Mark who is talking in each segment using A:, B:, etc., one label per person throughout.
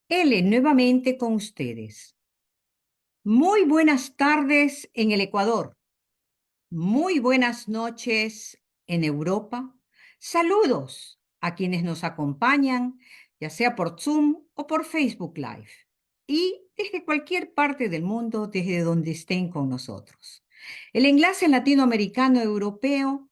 A: L nuevamente con ustedes. Muy buenas tardes en el Ecuador, muy buenas noches en Europa. Saludos a quienes nos acompañan, ya sea por Zoom o por Facebook Live, y desde cualquier parte del mundo, desde donde estén con nosotros. El enlace latinoamericano europeo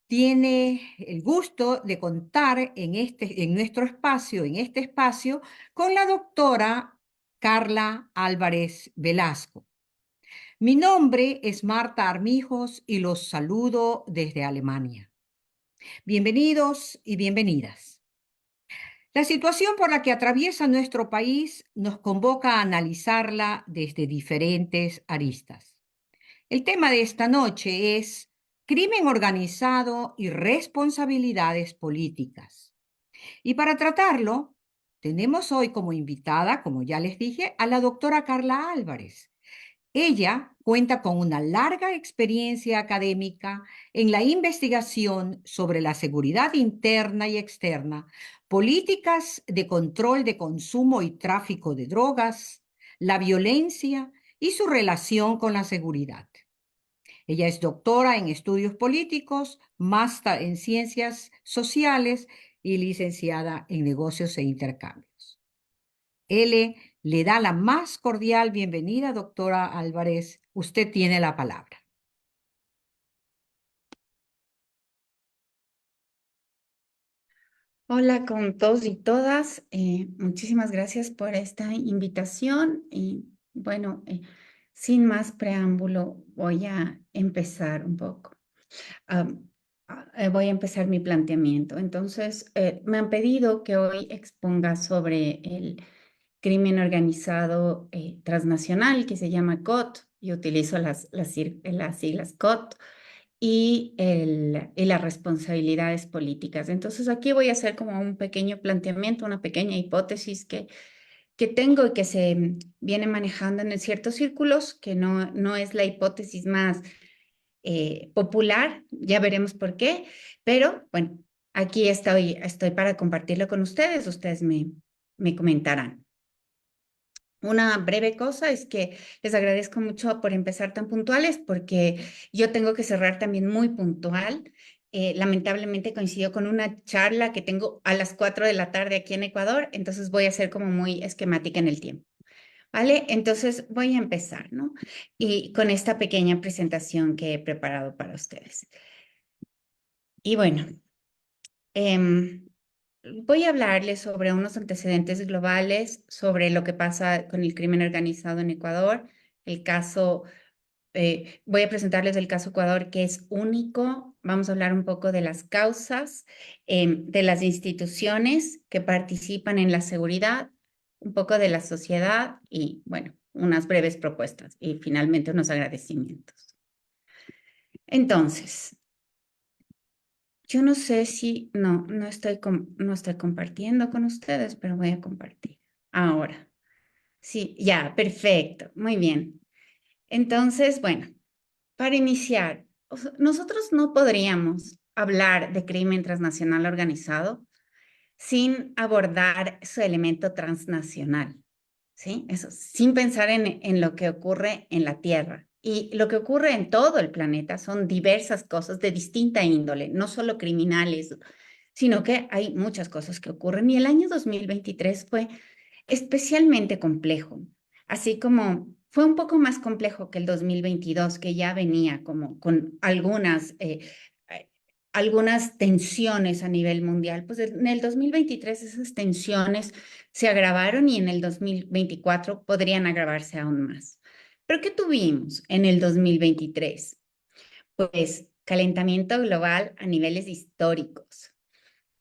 A: tiene el gusto de contar en nuestro espacio, en este espacio, con la doctora Carla Álvarez Velasco. Mi nombre es Marta Armijos y los saludo desde Alemania. Bienvenidos y bienvenidas. La situación por la que atraviesa nuestro país nos convoca a analizarla desde diferentes aristas. El tema de esta noche es crimen organizado y responsabilidades políticas. Y para tratarlo, tenemos hoy como invitada, como ya les dije, a la doctora Carla Álvarez. Ella cuenta con una larga experiencia académica en la investigación sobre la seguridad interna y externa, políticas de control de consumo y tráfico de drogas, la violencia y su relación con la seguridad. Ella es doctora en estudios políticos, máster en ciencias sociales y licenciada en negocios e intercambios. Él le da la más cordial bienvenida, doctora Álvarez. Usted tiene la palabra.
B: Hola con todos y todas. Muchísimas gracias por esta invitación. Y bueno, sin más preámbulo, voy a empezar un poco. Voy a empezar mi planteamiento. Entonces, me han pedido que hoy exponga sobre el crimen organizado transnacional que se llama COT. Y utilizo las siglas COT y las responsabilidades políticas. Entonces aquí voy a hacer como un pequeño planteamiento, una pequeña hipótesis que tengo y que se viene manejando en ciertos círculos, que no es la hipótesis más popular, ya veremos por qué, pero bueno, aquí estoy para compartirlo con ustedes, ustedes me comentarán. Una breve cosa es que les agradezco mucho por empezar tan puntuales porque yo tengo que cerrar también muy puntual. Lamentablemente coincidió con una charla que tengo a las 4 de la tarde aquí en Ecuador, entonces voy a ser como muy esquemática en el tiempo. ¿Vale? Entonces voy a empezar, ¿no? Y con esta pequeña presentación que he preparado para ustedes. Y bueno, em, voy a hablarles sobre unos antecedentes globales, sobre lo que pasa con el crimen organizado en Ecuador, el caso, voy a presentarles el caso Ecuador, que es único. Vamos a hablar un poco de las causas, de las instituciones que participan en la seguridad, un poco de la sociedad y, bueno, unas breves propuestas y finalmente unos agradecimientos. Entonces, yo no sé si, no estoy compartiendo con ustedes, pero voy a compartir. Ahora, sí, ya, perfecto, muy bien. Entonces, bueno, para iniciar, nosotros no podríamos hablar de crimen transnacional organizado sin abordar su elemento transnacional, ¿sí? Eso, sin pensar en lo que ocurre en la Tierra. Y lo que ocurre en todo el planeta son diversas cosas de distinta índole, no solo criminales, sino que hay muchas cosas que ocurren. Y el año 2023 fue especialmente complejo, así como fue un poco más complejo que el 2022, que ya venía como con algunas tensiones a nivel mundial. Pues en el 2023 esas tensiones se agravaron y en el 2024 podrían agravarse aún más. ¿Pero qué tuvimos en el 2023? Pues calentamiento global a niveles históricos.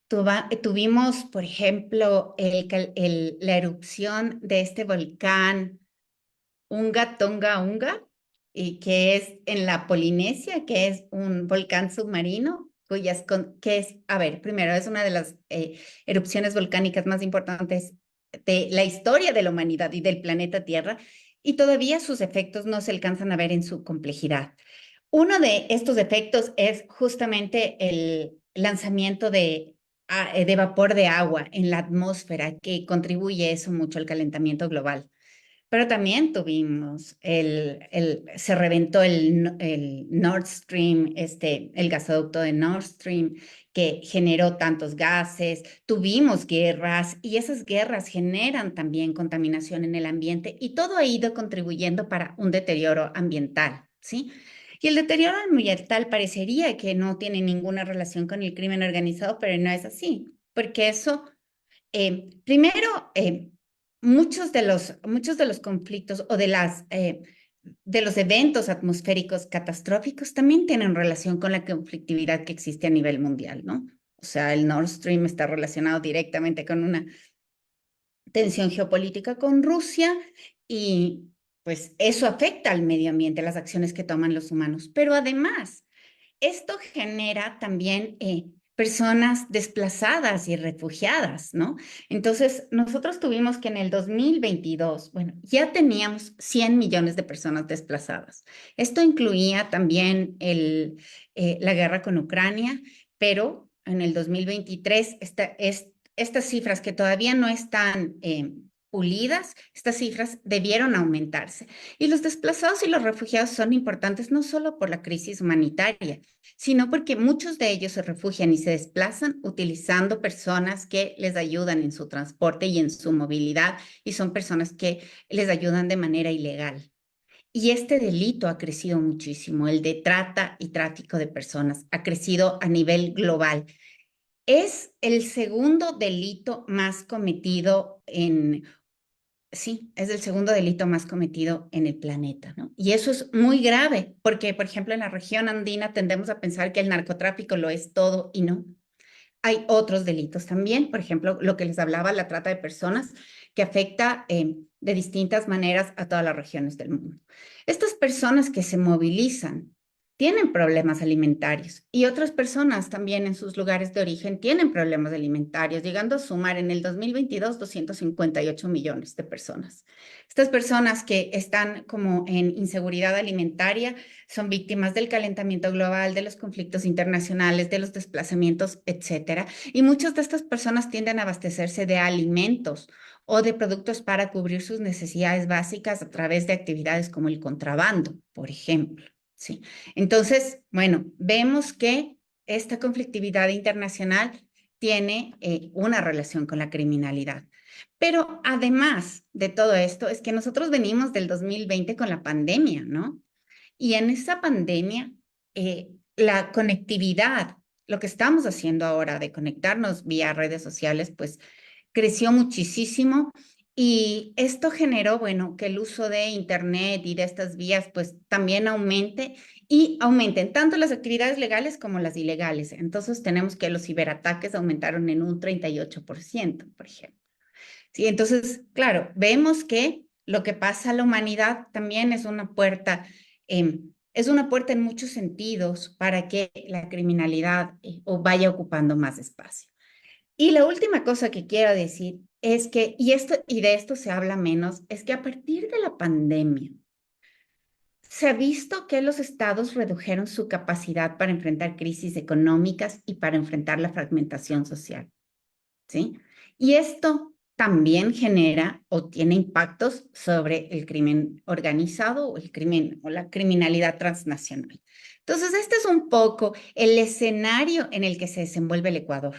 B: Tuvimos, por ejemplo, la erupción de este volcán Unga Tonga Unga, y que es en la Polinesia, que es un volcán submarino, que es, a ver, primero, es una de las erupciones volcánicas más importantes de la historia de la humanidad y del planeta Tierra, y todavía sus efectos no se alcanzan a ver en su complejidad. Uno de estos efectos es justamente el lanzamiento de de vapor de agua en la atmósfera, que contribuye eso mucho al calentamiento global. Pero también tuvimos se reventó el Nord Stream, el gasoducto de Nord Stream, que generó tantos gases. Tuvimos guerras y esas guerras generan también contaminación en el ambiente y todo ha ido contribuyendo para un deterioro ambiental, ¿sí? Y el deterioro ambiental parecería que no tiene ninguna relación con el crimen organizado, pero no es así, porque eso primero, muchos de los conflictos o de los eventos atmosféricos catastróficos también tienen relación con la conflictividad que existe a nivel mundial, ¿no? O sea, el Nord Stream está relacionado directamente con una tensión geopolítica con Rusia y pues eso afecta al medio ambiente, las acciones que toman los humanos. Pero además, esto genera también personas desplazadas y refugiadas, ¿no? Entonces, nosotros tuvimos que en el 2022, bueno, ya teníamos 100 millones de personas desplazadas. Esto incluía también la guerra con Ucrania, pero en el 2023, estas cifras que todavía no están pulidas, estas cifras debieron aumentarse. Y los desplazados y los refugiados son importantes no solo por la crisis humanitaria, sino porque muchos de ellos se refugian y se desplazan utilizando personas que les ayudan en su transporte y en su movilidad, y son personas que les ayudan de manera ilegal. Y este delito ha crecido muchísimo, el de trata y tráfico de personas, ha crecido a nivel global. Es el segundo delito más cometido sí, es el segundo delito más cometido en el planeta, ¿no? Y eso es muy grave, porque, por ejemplo, en la región andina tendemos a pensar que el narcotráfico lo es todo y no. Hay otros delitos también, por ejemplo, lo que les hablaba, la trata de personas, que afecta de distintas maneras a todas las regiones del mundo. Estas personas que se movilizan tienen problemas alimentarios y otras personas también en sus lugares de origen tienen problemas alimentarios, llegando a sumar en el 2022 258 millones de personas. Estas personas que están como en inseguridad alimentaria son víctimas del calentamiento global, de los conflictos internacionales, de los desplazamientos, etcétera. Y muchas de estas personas tienden a abastecerse de alimentos o de productos para cubrir sus necesidades básicas a través de actividades como el contrabando, por ejemplo. Sí. Entonces, bueno, vemos que esta conflictividad internacional tiene una relación con la criminalidad. Pero además de todo esto, es que nosotros venimos del 2020 con la pandemia, ¿no? Y en esa pandemia, la conectividad, lo que estamos haciendo ahora de conectarnos vía redes sociales, pues creció muchísimo y esto generó, bueno, que el uso de Internet y de estas vías, pues también aumente y aumenten tanto las actividades legales como las ilegales. Entonces tenemos que los ciberataques aumentaron en un 38%, por ejemplo. Sí, entonces, claro, vemos que lo que pasa a la humanidad también es una puerta en muchos sentidos para que la criminalidad o vaya ocupando más espacio. Y la última cosa que quiero decir es que, y de esto se habla menos, es que a partir de la pandemia se ha visto que los estados redujeron su capacidad para enfrentar crisis económicas y para enfrentar la fragmentación social. ¿Sí? Y esto también genera o tiene impactos sobre el crimen organizado o el crimen o la criminalidad transnacional. Entonces, este es un poco el escenario en el que se desenvuelve el Ecuador,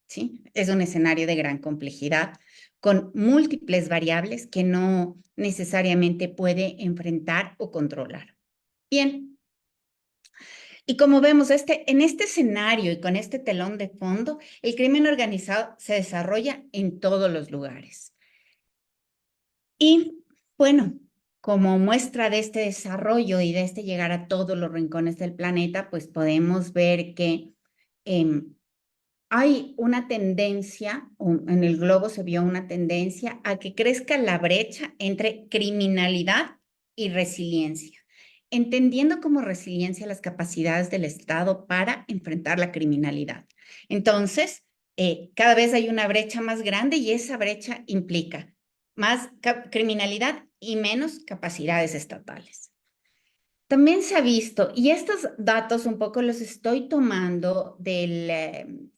B: ¿sí? Es un escenario de gran complejidad con múltiples variables que no necesariamente puede enfrentar o controlar. Bien, y como vemos, en este escenario y con este telón de fondo, el crimen organizado se desarrolla en todos los lugares. Y bueno, como muestra de este desarrollo y de este llegar a todos los rincones del planeta, pues podemos ver que hay una tendencia, o en el globo se vio una tendencia a que crezca la brecha entre criminalidad y resiliencia, entendiendo como resiliencia las capacidades del Estado para enfrentar la criminalidad. Entonces, cada vez hay una brecha más grande y esa brecha implica más criminalidad y menos capacidades estatales. También se ha visto, y estos datos un poco los estoy tomando del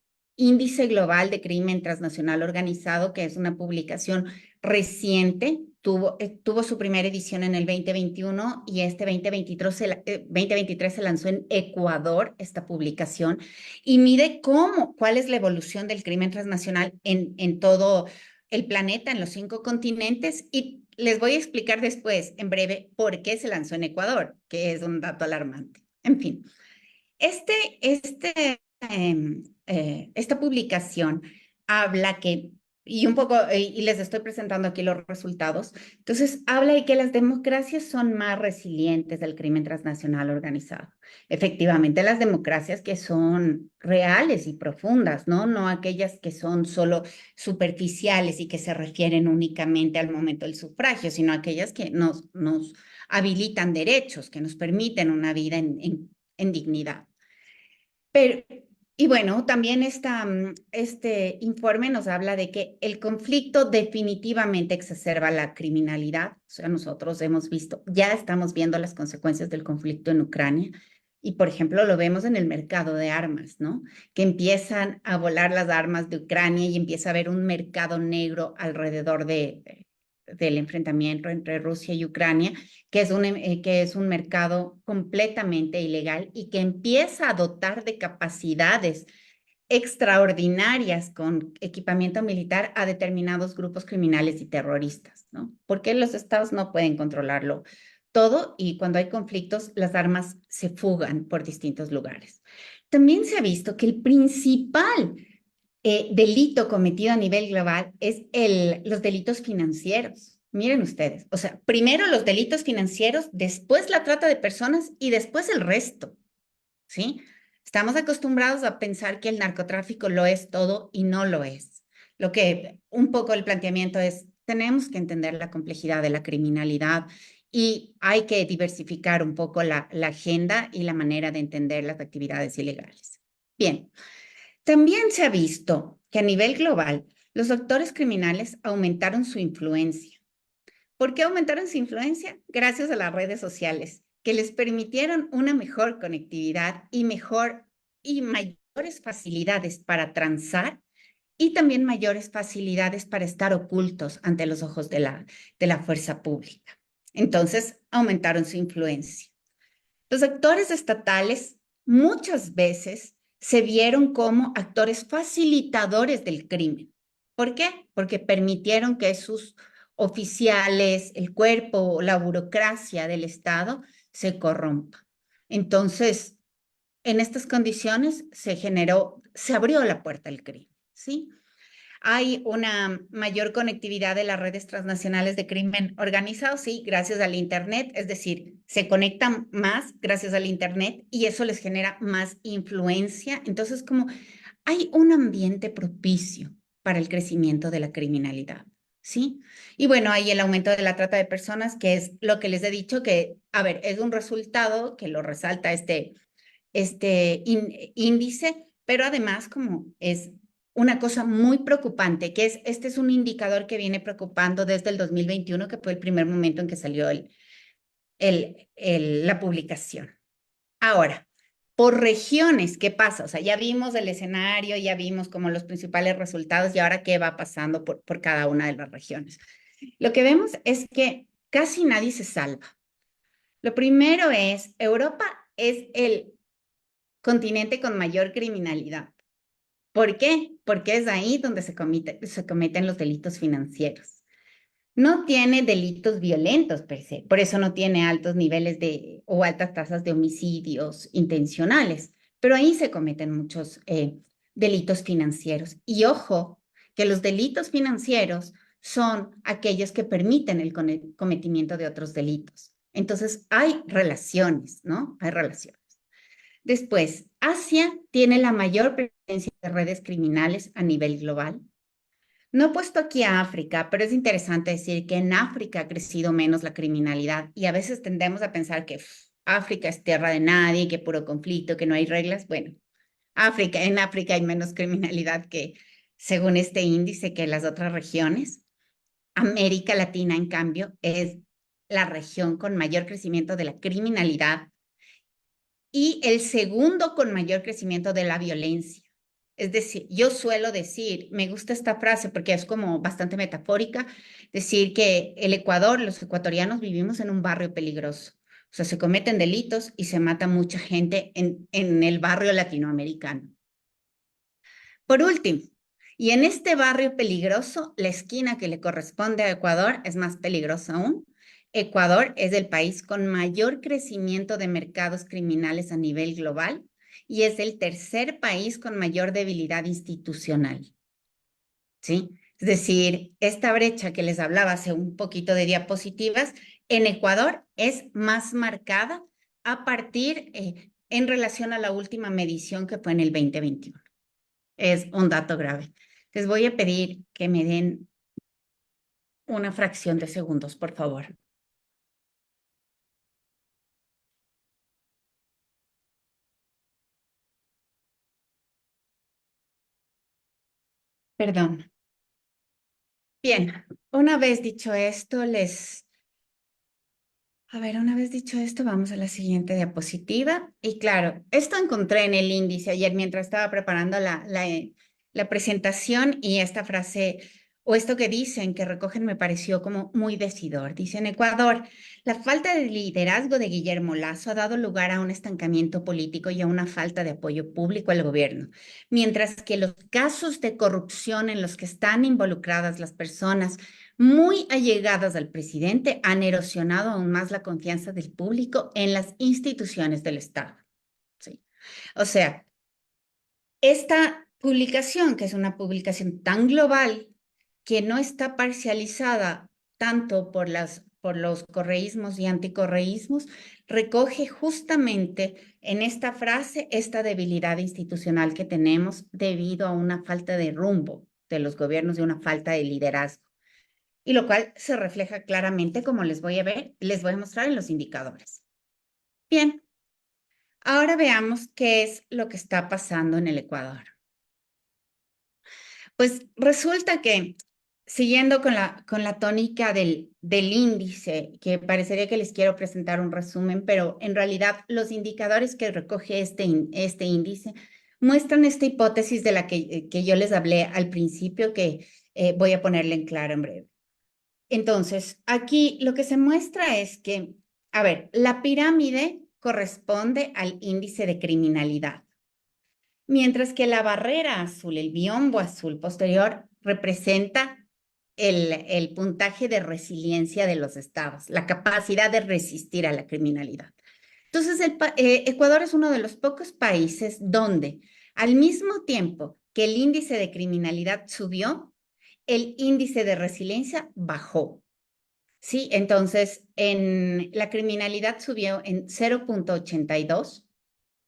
B: Índice Global de Crimen Transnacional Organizado, que es una publicación reciente. Tuvo su primera edición en el 2021 y este 2023 se lanzó en Ecuador esta publicación y mide cuál es la evolución del crimen transnacional en todo el planeta, en los 5 continentes, y les voy a explicar después, en breve, por qué se lanzó en Ecuador, que es un dato alarmante. En fin, esta publicación habla y un poco, y les estoy presentando aquí los resultados, entonces habla de que las democracias son más resilientes del crimen transnacional organizado. Efectivamente, las democracias que son reales y profundas, ¿no? No aquellas que son solo superficiales y que se refieren únicamente al momento del sufragio, sino aquellas que nos habilitan derechos, que nos permiten una vida en dignidad. Pero, y bueno, también este informe nos habla de que el conflicto definitivamente exacerba la criminalidad. O sea, nosotros ya estamos viendo las consecuencias del conflicto en Ucrania. Y, por ejemplo, lo vemos en el mercado de armas, ¿no? Que empiezan a volar las armas de Ucrania y empieza a haber un mercado negro alrededor del enfrentamiento entre Rusia y Ucrania, que es un mercado completamente ilegal y que empieza a dotar de capacidades extraordinarias con equipamiento militar a determinados grupos criminales y terroristas, ¿no? Porque los estados no pueden controlarlo todo y cuando hay conflictos, las armas se fugan por distintos lugares. También se ha visto que el principal delito cometido a nivel global es los delitos financieros. Miren ustedes, o sea, primero los delitos financieros, después la trata de personas y después el resto, ¿sí? Estamos acostumbrados a pensar que el narcotráfico lo es todo y no lo es. Lo que un poco el planteamiento es, tenemos que entender la complejidad de la criminalidad y hay que diversificar un poco la agenda y la manera de entender las actividades ilegales. Bien. También se ha visto que a nivel global los actores criminales aumentaron su influencia. ¿Por qué aumentaron su influencia? Gracias a las redes sociales, que les permitieron una mejor conectividad y mayores facilidades para transar y también mayores facilidades para estar ocultos ante los ojos de la fuerza pública. Entonces, aumentaron su influencia. Los actores estatales muchas veces se vieron como actores facilitadores del crimen. ¿Por qué? Porque permitieron que sus oficiales, el cuerpo, la burocracia del Estado se corrompa. Entonces, en estas condiciones se abrió la puerta al crimen, ¿sí? Hay una mayor conectividad de las redes transnacionales de crimen organizado, sí, gracias al Internet, es decir, se conectan más gracias al Internet y eso les genera más influencia. Entonces, como hay un ambiente propicio para el crecimiento de la criminalidad, ¿sí? Y bueno, hay el aumento de la trata de personas, que es lo que les he dicho, que, a ver, es un resultado que lo resalta índice, pero además como es una cosa muy preocupante, que este es un indicador que viene preocupando desde el 2021, que fue el primer momento en que salió la publicación. Ahora, por regiones, ¿qué pasa? O sea, ya vimos el escenario, ya vimos como los principales resultados y ahora qué va pasando por cada una de las regiones. Lo que vemos es que casi nadie se salva. Lo primero es, Europa es el continente con mayor criminalidad. ¿Por qué? Porque es ahí donde se cometen los delitos financieros. No tiene delitos violentos per se, por eso no tiene altos niveles o altas tasas de homicidios intencionales, pero ahí se cometen muchos delitos financieros. Y ojo, que los delitos financieros son aquellos que permiten el cometimiento de otros delitos. Entonces, hay relaciones, ¿no? Hay relaciones. Después, Asia tiene la mayor presencia de redes criminales a nivel global. No he puesto aquí a África, pero es interesante decir que en África ha crecido menos la criminalidad y a veces tendemos a pensar que África es tierra de nadie, que puro conflicto, que no hay reglas. Bueno, en África hay menos criminalidad que, según este índice, que las otras regiones. América Latina, en cambio, es la región con mayor crecimiento de la criminalidad y el segundo con mayor crecimiento de la violencia. Es decir, yo suelo decir, me gusta esta frase porque es como bastante metafórica, decir que el Ecuador, los ecuatorianos vivimos en un barrio peligroso. O sea, se cometen delitos y se mata mucha gente en el barrio latinoamericano. Por último, y en este barrio peligroso, la esquina que le corresponde a Ecuador es más peligrosa aún. Ecuador es el país con mayor crecimiento de mercados criminales a nivel global y es el tercer país con mayor debilidad institucional, ¿sí? Es decir, esta brecha que les hablaba hace un poquito de diapositivas, en Ecuador es más marcada a partir en relación a la última medición que fue en el 2021. Es un dato grave. Les voy a pedir que me den una fracción de segundos, por favor. Perdón. Bien, una vez dicho esto, una vez dicho esto, vamos a la siguiente diapositiva. Y claro, esto encontré en el índice ayer mientras estaba preparando la presentación y esta frase o esto que dicen, que recogen, me pareció como muy decidor. Dice, en Ecuador, la falta de liderazgo de Guillermo Lasso ha dado lugar a un estancamiento político y a una falta de apoyo público al gobierno, mientras que los casos de corrupción en los que están involucradas las personas muy allegadas al presidente han erosionado aún más la confianza del público en las instituciones del Estado. ¿Sí? O sea, esta publicación, que es una publicación tan global, que no está parcializada tanto por los correísmos y anticorreísmos, recoge justamente en esta frase esta debilidad institucional que tenemos debido a una falta de rumbo de los gobiernos y una falta de liderazgo y lo cual se refleja claramente, como les voy a mostrar en los indicadores. Bien, ahora veamos qué es lo que está pasando en el Ecuador. Pues resulta que, siguiendo con la tónica del índice, que parecería que les quiero presentar un resumen, pero en realidad los indicadores que recoge este índice muestran esta hipótesis de la que yo les hablé al principio, que voy a ponerle en claro en breve. Entonces, aquí lo que se muestra es que, a ver, la pirámide corresponde al índice de criminalidad, mientras que la barrera azul, el biombo azul posterior, representa el puntaje de resiliencia de los estados, la capacidad de resistir a la criminalidad. Entonces, Ecuador es uno de los pocos países donde, al mismo tiempo que el índice de criminalidad subió, el índice de resiliencia bajó. Sí, entonces en la criminalidad subió en 0,82,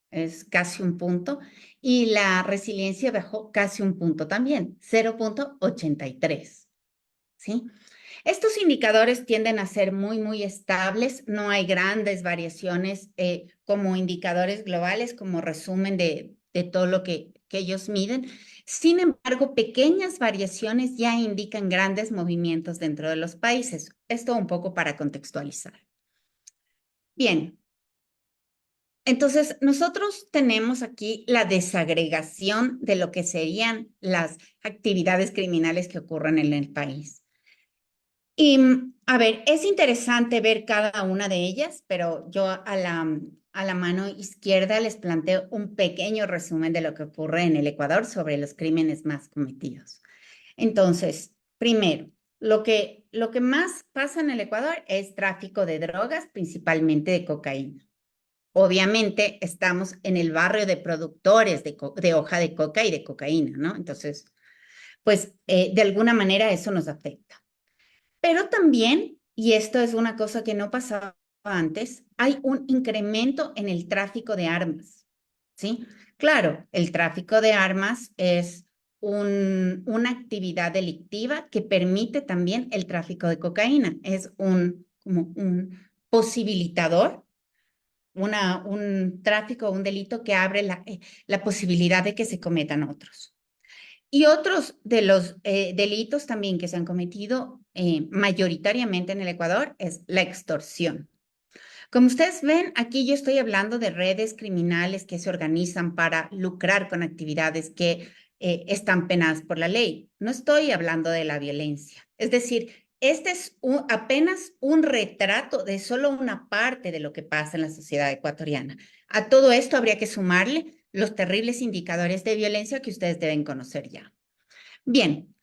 B: es casi un punto, y la resiliencia bajó casi un punto también, 0,83. ¿Sí? Estos indicadores tienden a ser muy estables, no hay grandes variaciones como indicadores globales, como resumen de todo lo que ellos miden. Sin embargo, pequeñas variaciones ya indican grandes movimientos dentro de los países. Esto un poco para contextualizar. Bien, entonces nosotros tenemos aquí la desagregación de lo que serían las actividades criminales que ocurren en el país. Y, a ver, es interesante ver cada una de ellas, pero yo a la mano izquierda les planteo un pequeño resumen de lo que ocurre en el Ecuador sobre los crímenes más cometidos. Entonces, primero, lo que más pasa en el Ecuador es tráfico de drogas, principalmente de cocaína. Obviamente estamos en el barrio de productores de hoja de coca y de cocaína, ¿no? Entonces, pues de alguna manera eso nos afecta. Pero también, y esto es una cosa que no pasaba antes, hay un incremento en el tráfico de armas, ¿sí? Claro, el tráfico de armas es una actividad delictiva que permite también el tráfico de cocaína. Es como un posibilitador, un tráfico, un delito que abre la posibilidad de que se cometan otros. Y otros de los delitos también que se han cometido mayoritariamente en el Ecuador es la extorsión. Como ustedes ven, aquí yo estoy hablando de redes criminales que se organizan para lucrar con actividades que están penadas por la ley. No estoy hablando de la violencia. Es decir, este es apenas un retrato de solo una parte de lo que pasa en la sociedad ecuatoriana. A todo esto habría que sumarle los terribles indicadores de violencia que ustedes deben conocer ya. Bien,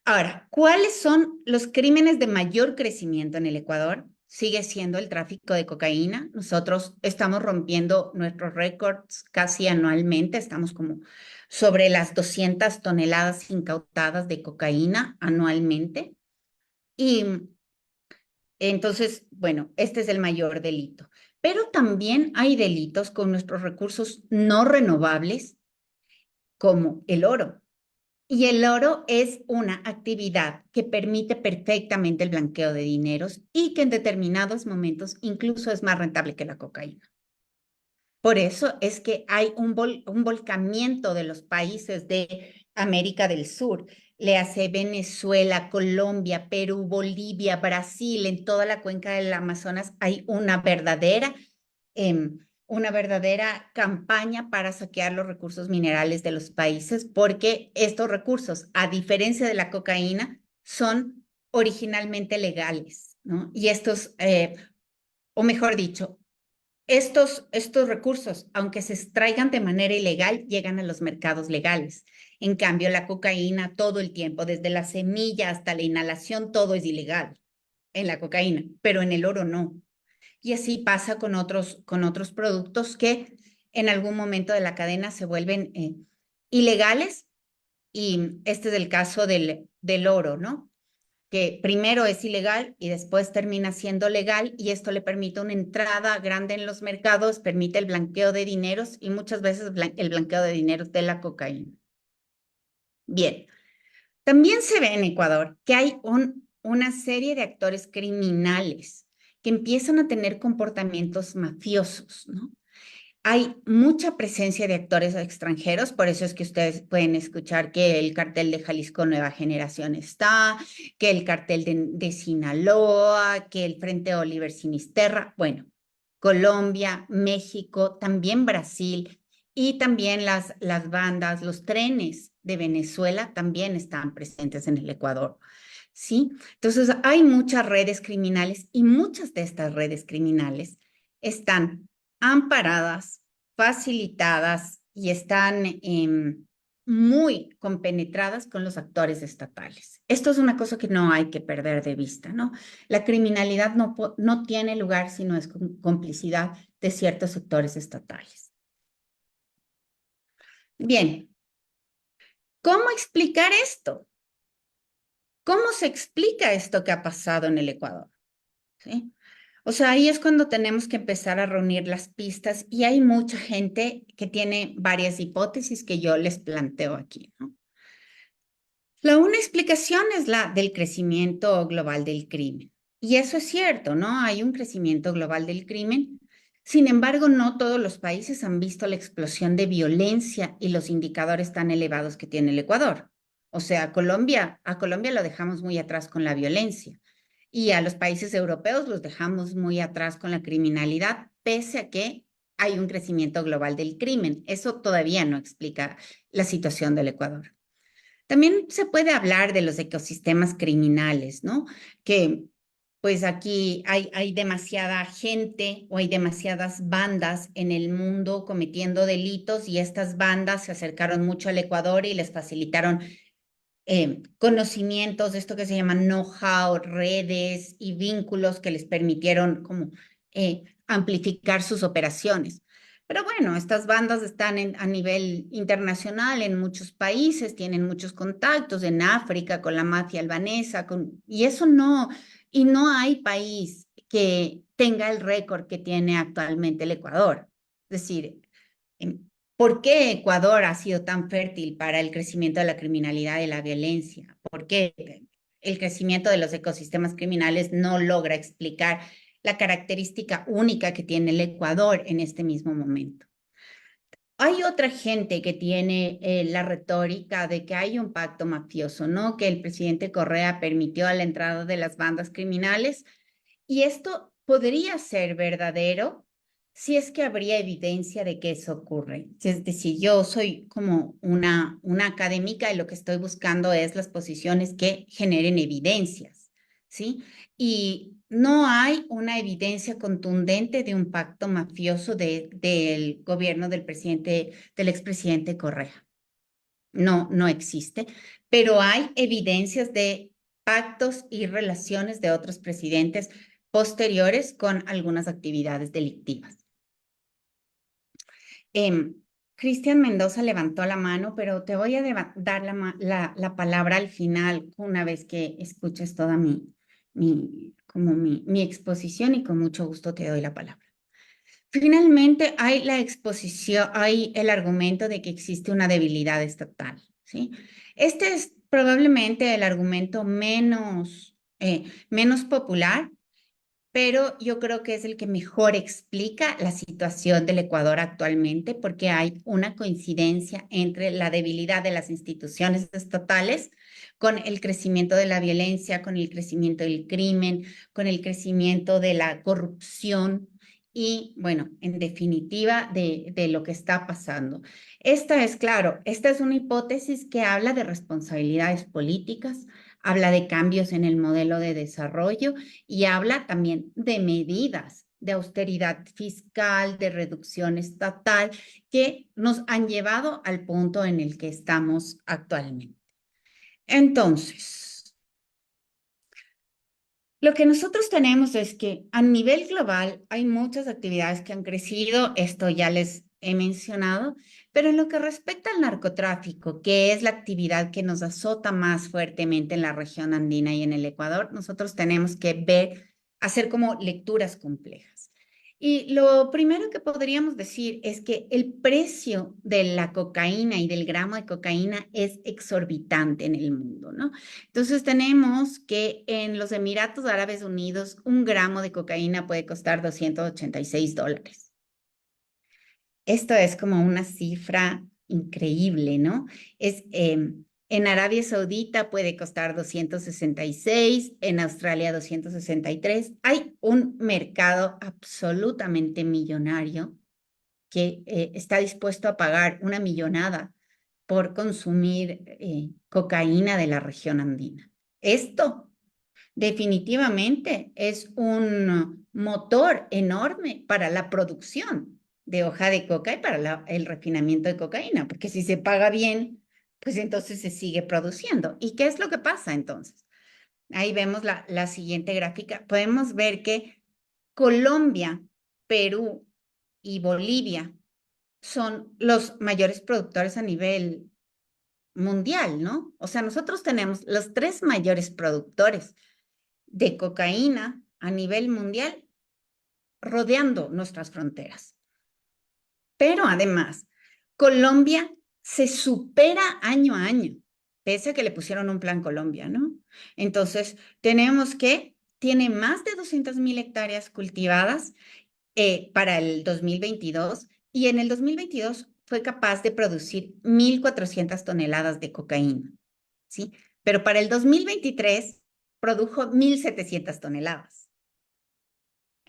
B: ahora, ¿cuáles son los crímenes de mayor crecimiento en el Ecuador? Sigue siendo el tráfico de cocaína. Nosotros estamos rompiendo nuestros récords casi anualmente. Estamos como sobre las 200 toneladas incautadas de cocaína anualmente. Y entonces, bueno, este es el mayor delito. Pero también hay delitos con nuestros recursos no renovables, como el oro. Y el oro es una actividad que permite perfectamente el blanqueo de dineros y que en determinados momentos incluso es más rentable que la cocaína. Por eso es que hay un volcamiento de los países de América del Sur. Le hace Venezuela, Colombia, Perú, Bolivia, Brasil, en toda la cuenca del Amazonas hay una verdadera campaña para saquear los recursos minerales de los países, porque estos recursos, a diferencia de la cocaína, son originalmente legales, ¿no? Y o mejor dicho, estos recursos, aunque se extraigan de manera ilegal, llegan a los mercados legales. En cambio, la cocaína todo el tiempo, desde la semilla hasta la inhalación, todo es ilegal en la cocaína, pero en el oro no. Y así pasa con otros productos que en algún momento de la cadena se vuelven ilegales. Y este es el caso del oro, ¿no? Que primero es ilegal y después termina siendo legal y esto le permite una entrada grande en los mercados, permite el blanqueo de dineros y muchas veces el blanqueo de dinero de la cocaína. Bien, también se ve en Ecuador que hay una serie de actores criminales que empiezan a tener comportamientos mafiosos, ¿no? Hay mucha presencia de actores extranjeros, por eso es que ustedes pueden escuchar que el cartel de Jalisco Nueva Generación está, que el cartel de Sinaloa, que el Frente Oliver Sinisterra, bueno, Colombia, México, también Brasil y también las bandas, los trenes de Venezuela también están presentes en el Ecuador. ¿Sí? Entonces, hay muchas redes criminales y muchas de estas redes criminales están amparadas, facilitadas y están muy compenetradas con los actores estatales. Esto es una cosa que no hay que perder de vista, ¿no? La criminalidad no tiene lugar si no es con complicidad de ciertos sectores estatales. Bien, ¿cómo explicar esto? ¿Cómo se explica esto que ha pasado en el Ecuador? ¿Sí? O sea, ahí es cuando tenemos que empezar a reunir las pistas y hay mucha gente que tiene varias hipótesis que yo les planteo aquí, ¿no? La una explicación es la del crecimiento global del crimen. Y eso es cierto, ¿no? Hay un crecimiento global del crimen. Sin embargo, no todos los países han visto la explosión de violencia y los indicadores tan elevados que tiene el Ecuador. O sea, a Colombia lo dejamos muy atrás con la violencia y a los países europeos los dejamos muy atrás con la criminalidad, pese a que hay un crecimiento global del crimen. Eso todavía no explica la situación del Ecuador. También se puede hablar de los ecosistemas criminales, ¿no? Que pues aquí hay demasiada gente o hay demasiadas bandas en el mundo cometiendo delitos y estas bandas se acercaron mucho al Ecuador y les facilitaron conocimientos de esto que se llama know-how, redes y vínculos que les permitieron como amplificar sus operaciones. Pero bueno, estas bandas están a nivel internacional en muchos países, tienen muchos contactos en África con la mafia albanesa, y no hay país que tenga el récord que tiene actualmente el Ecuador. Es decir, ¿por qué Ecuador ha sido tan fértil para el crecimiento de la criminalidad y la violencia? ¿Por qué el crecimiento de los ecosistemas criminales no logra explicar la característica única que tiene el Ecuador en este mismo momento? Hay otra gente que tiene la retórica de que hay un pacto mafioso, ¿no? Que el presidente Correa permitió la entrada de las bandas criminales y esto podría ser verdadero si es que habría evidencia de que eso ocurre. Es decir, yo soy como una académica y lo que estoy buscando es las posiciones que generen evidencias, ¿sí? Y no hay una evidencia contundente de un pacto mafioso del gobierno del expresidente Correa. No, no existe, pero hay evidencias de pactos y relaciones de otros presidentes posteriores con algunas actividades delictivas. Cristian Mendoza levantó la mano, pero te voy a dar la palabra al final, una vez que escuches toda mi exposición y con mucho gusto te doy la palabra. Finalmente, hay la exposición, hay el argumento de que existe una debilidad estatal, ¿sí? Este es probablemente el argumento menos popular, pero yo creo que es el que mejor explica la situación del Ecuador actualmente, porque hay una coincidencia entre la debilidad de las instituciones estatales con el crecimiento de la violencia, con el crecimiento del crimen, con el crecimiento de la corrupción y, bueno, en definitiva, de lo que está pasando. Esta es una hipótesis que habla de responsabilidades políticas, habla de cambios en el modelo de desarrollo y habla también de medidas de austeridad fiscal, de reducción estatal, que nos han llevado al punto en el que estamos actualmente. Entonces, lo que nosotros tenemos es que a nivel global hay muchas actividades que han crecido, esto ya les he mencionado, pero en lo que respecta al narcotráfico, que es la actividad que nos azota más fuertemente en la región andina y en el Ecuador, nosotros tenemos que hacer como lecturas complejas. Y lo primero que podríamos decir es que el precio de la cocaína y del gramo de cocaína es exorbitante en el mundo, ¿no? Entonces tenemos que en los Emiratos Árabes Unidos un gramo de cocaína puede costar $286. Esto es como una cifra increíble, ¿no? En Arabia Saudita puede costar 266, en Australia 263. Hay un mercado absolutamente millonario que está dispuesto a pagar una millonada por consumir cocaína de la región andina. Esto definitivamente es un motor enorme para la producción de hoja de coca y para el refinamiento de cocaína, porque si se paga bien, pues entonces se sigue produciendo. ¿Y qué es lo que pasa entonces? Ahí vemos la siguiente gráfica. Podemos ver que Colombia, Perú y Bolivia son los mayores productores a nivel mundial, ¿no? O sea, nosotros tenemos los tres mayores productores de cocaína a nivel mundial rodeando nuestras fronteras. Pero además, Colombia se supera año a año, pese a que le pusieron un plan Colombia, ¿no? Entonces, tenemos que tiene más de 200,000 hectáreas cultivadas para el 2022 y en el 2022 fue capaz de producir 1,400 toneladas de cocaína, ¿sí? Pero para el 2023 produjo 1,700 toneladas.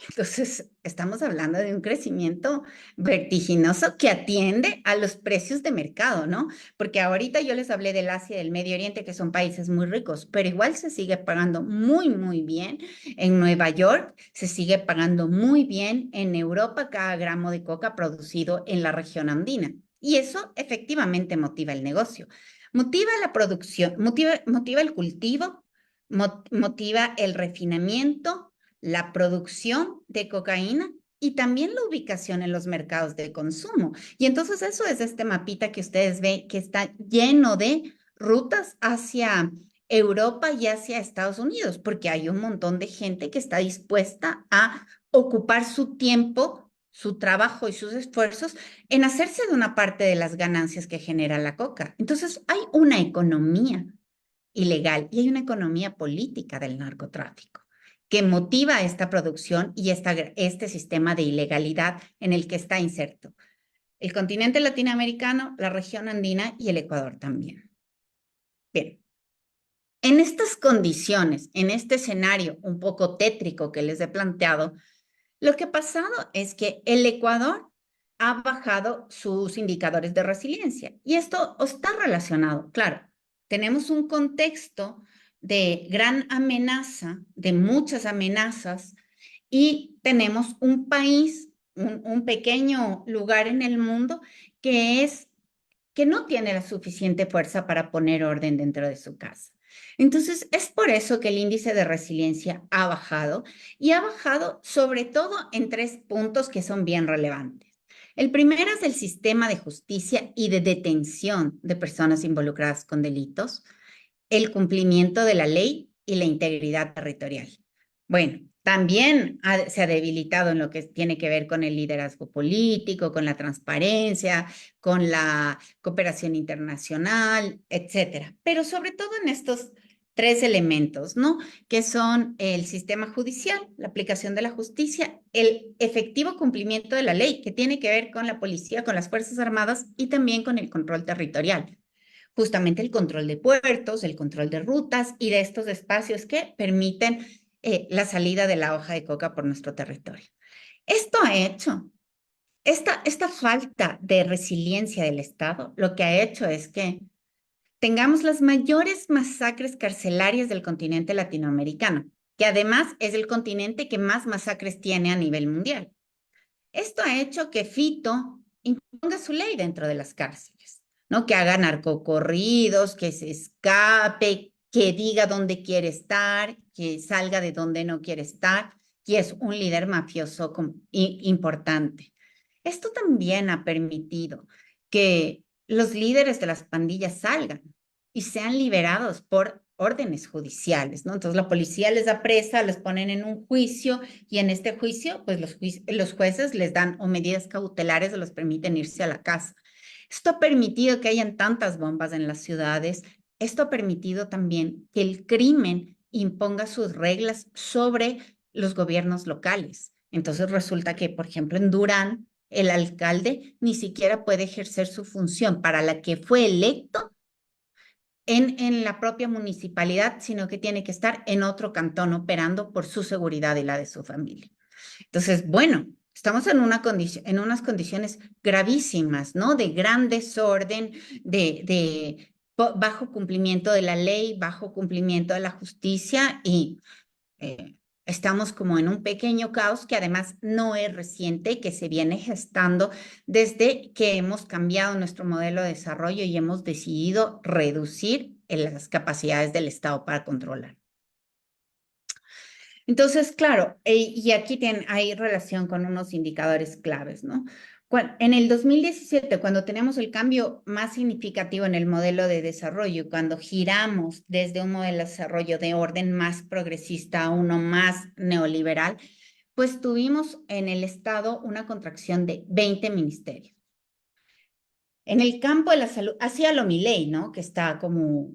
B: Entonces, estamos hablando de un crecimiento vertiginoso que atiende a los precios de mercado, ¿no? Porque ahorita yo les hablé del Asia y del Medio Oriente, que son países muy ricos, pero igual se sigue pagando muy, muy bien. En Nueva York se sigue pagando muy bien en Europa cada gramo de coca producido en la región andina. Y eso efectivamente motiva el negocio. Motiva la producción, motiva el cultivo, motiva el refinamiento, la producción de cocaína y también la ubicación en los mercados de consumo. Y entonces eso es este mapita que ustedes ven que está lleno de rutas hacia Europa y hacia Estados Unidos, porque hay un montón de gente que está dispuesta a ocupar su tiempo, su trabajo y sus esfuerzos en hacerse de una parte de las ganancias que genera la coca. Entonces hay una economía ilegal y hay una economía política del narcotráfico que motiva esta producción y este sistema de ilegalidad en el que está inserto el continente latinoamericano, la región andina y el Ecuador también. Bien, En estas condiciones, en este escenario un poco tétrico que les he planteado, lo que ha pasado es que el Ecuador ha bajado sus indicadores de resiliencia y esto está relacionado, claro. Tenemos un contexto de gran amenaza, de muchas amenazas, y tenemos un país, un pequeño lugar en el mundo que es que no tiene la suficiente fuerza para poner orden dentro de su casa. Entonces, es por eso que el índice de resiliencia ha bajado y ha bajado sobre todo en tres puntos que son bien relevantes. El primero es el sistema de justicia y de detención de personas involucradas con delitos, el cumplimiento de la ley y la integridad territorial. Bueno, también se ha debilitado en lo que tiene que ver con el liderazgo político, con la transparencia, con la cooperación internacional, etcétera. Pero sobre todo en estos tres elementos, ¿no? Que son el sistema judicial, la aplicación de la justicia, el efectivo cumplimiento de la ley, que tiene que ver con la policía, con las Fuerzas Armadas y también con el control territorial, justamente el control de puertos, el control de rutas y de estos espacios que permiten la salida de la hoja de coca por nuestro territorio. Esto ha hecho, esta falta de resiliencia del Estado, lo que ha hecho es que tengamos las mayores masacres carcelarias del continente latinoamericano, que además es el continente que más masacres tiene a nivel mundial. Esto ha hecho que Fito imponga su ley dentro de las cárceles, ¿no? Que haga narcocorridos, que se escape, que diga dónde quiere estar, que salga de donde no quiere estar, y es un líder mafioso importante. Esto también ha permitido que los líderes de las pandillas salgan y sean liberados por órdenes judiciales, ¿no? Entonces la policía les da presa, les ponen en un juicio y en este juicio, pues los jueces les dan o medidas cautelares o les permiten irse a la casa. Esto ha permitido que hayan tantas bombas en las ciudades. Esto ha permitido también que el crimen imponga sus reglas sobre los gobiernos locales. Entonces resulta que, por ejemplo, en Durán, el alcalde ni siquiera puede ejercer su función para la que fue electo en la propia municipalidad, sino que tiene que estar en otro cantón operando por su seguridad y la de su familia. Entonces, bueno, estamos en en unas condiciones gravísimas, ¿no? De gran desorden, bajo cumplimiento de la ley, bajo cumplimiento de la justicia y eh, estamos como en un pequeño caos que además no es reciente, que se viene gestando desde que hemos cambiado nuestro modelo de desarrollo y hemos decidido reducir las capacidades del Estado para controlar. Entonces, claro, y aquí hay relación con unos indicadores claves, ¿no? En el 2017, cuando tenemos el cambio más significativo en el modelo de desarrollo, cuando giramos desde un modelo de desarrollo de orden más progresista a uno más neoliberal, pues tuvimos en el Estado una contracción de 20 ministerios. En el campo de la salud, hacía lo Milei, ¿no? Que está como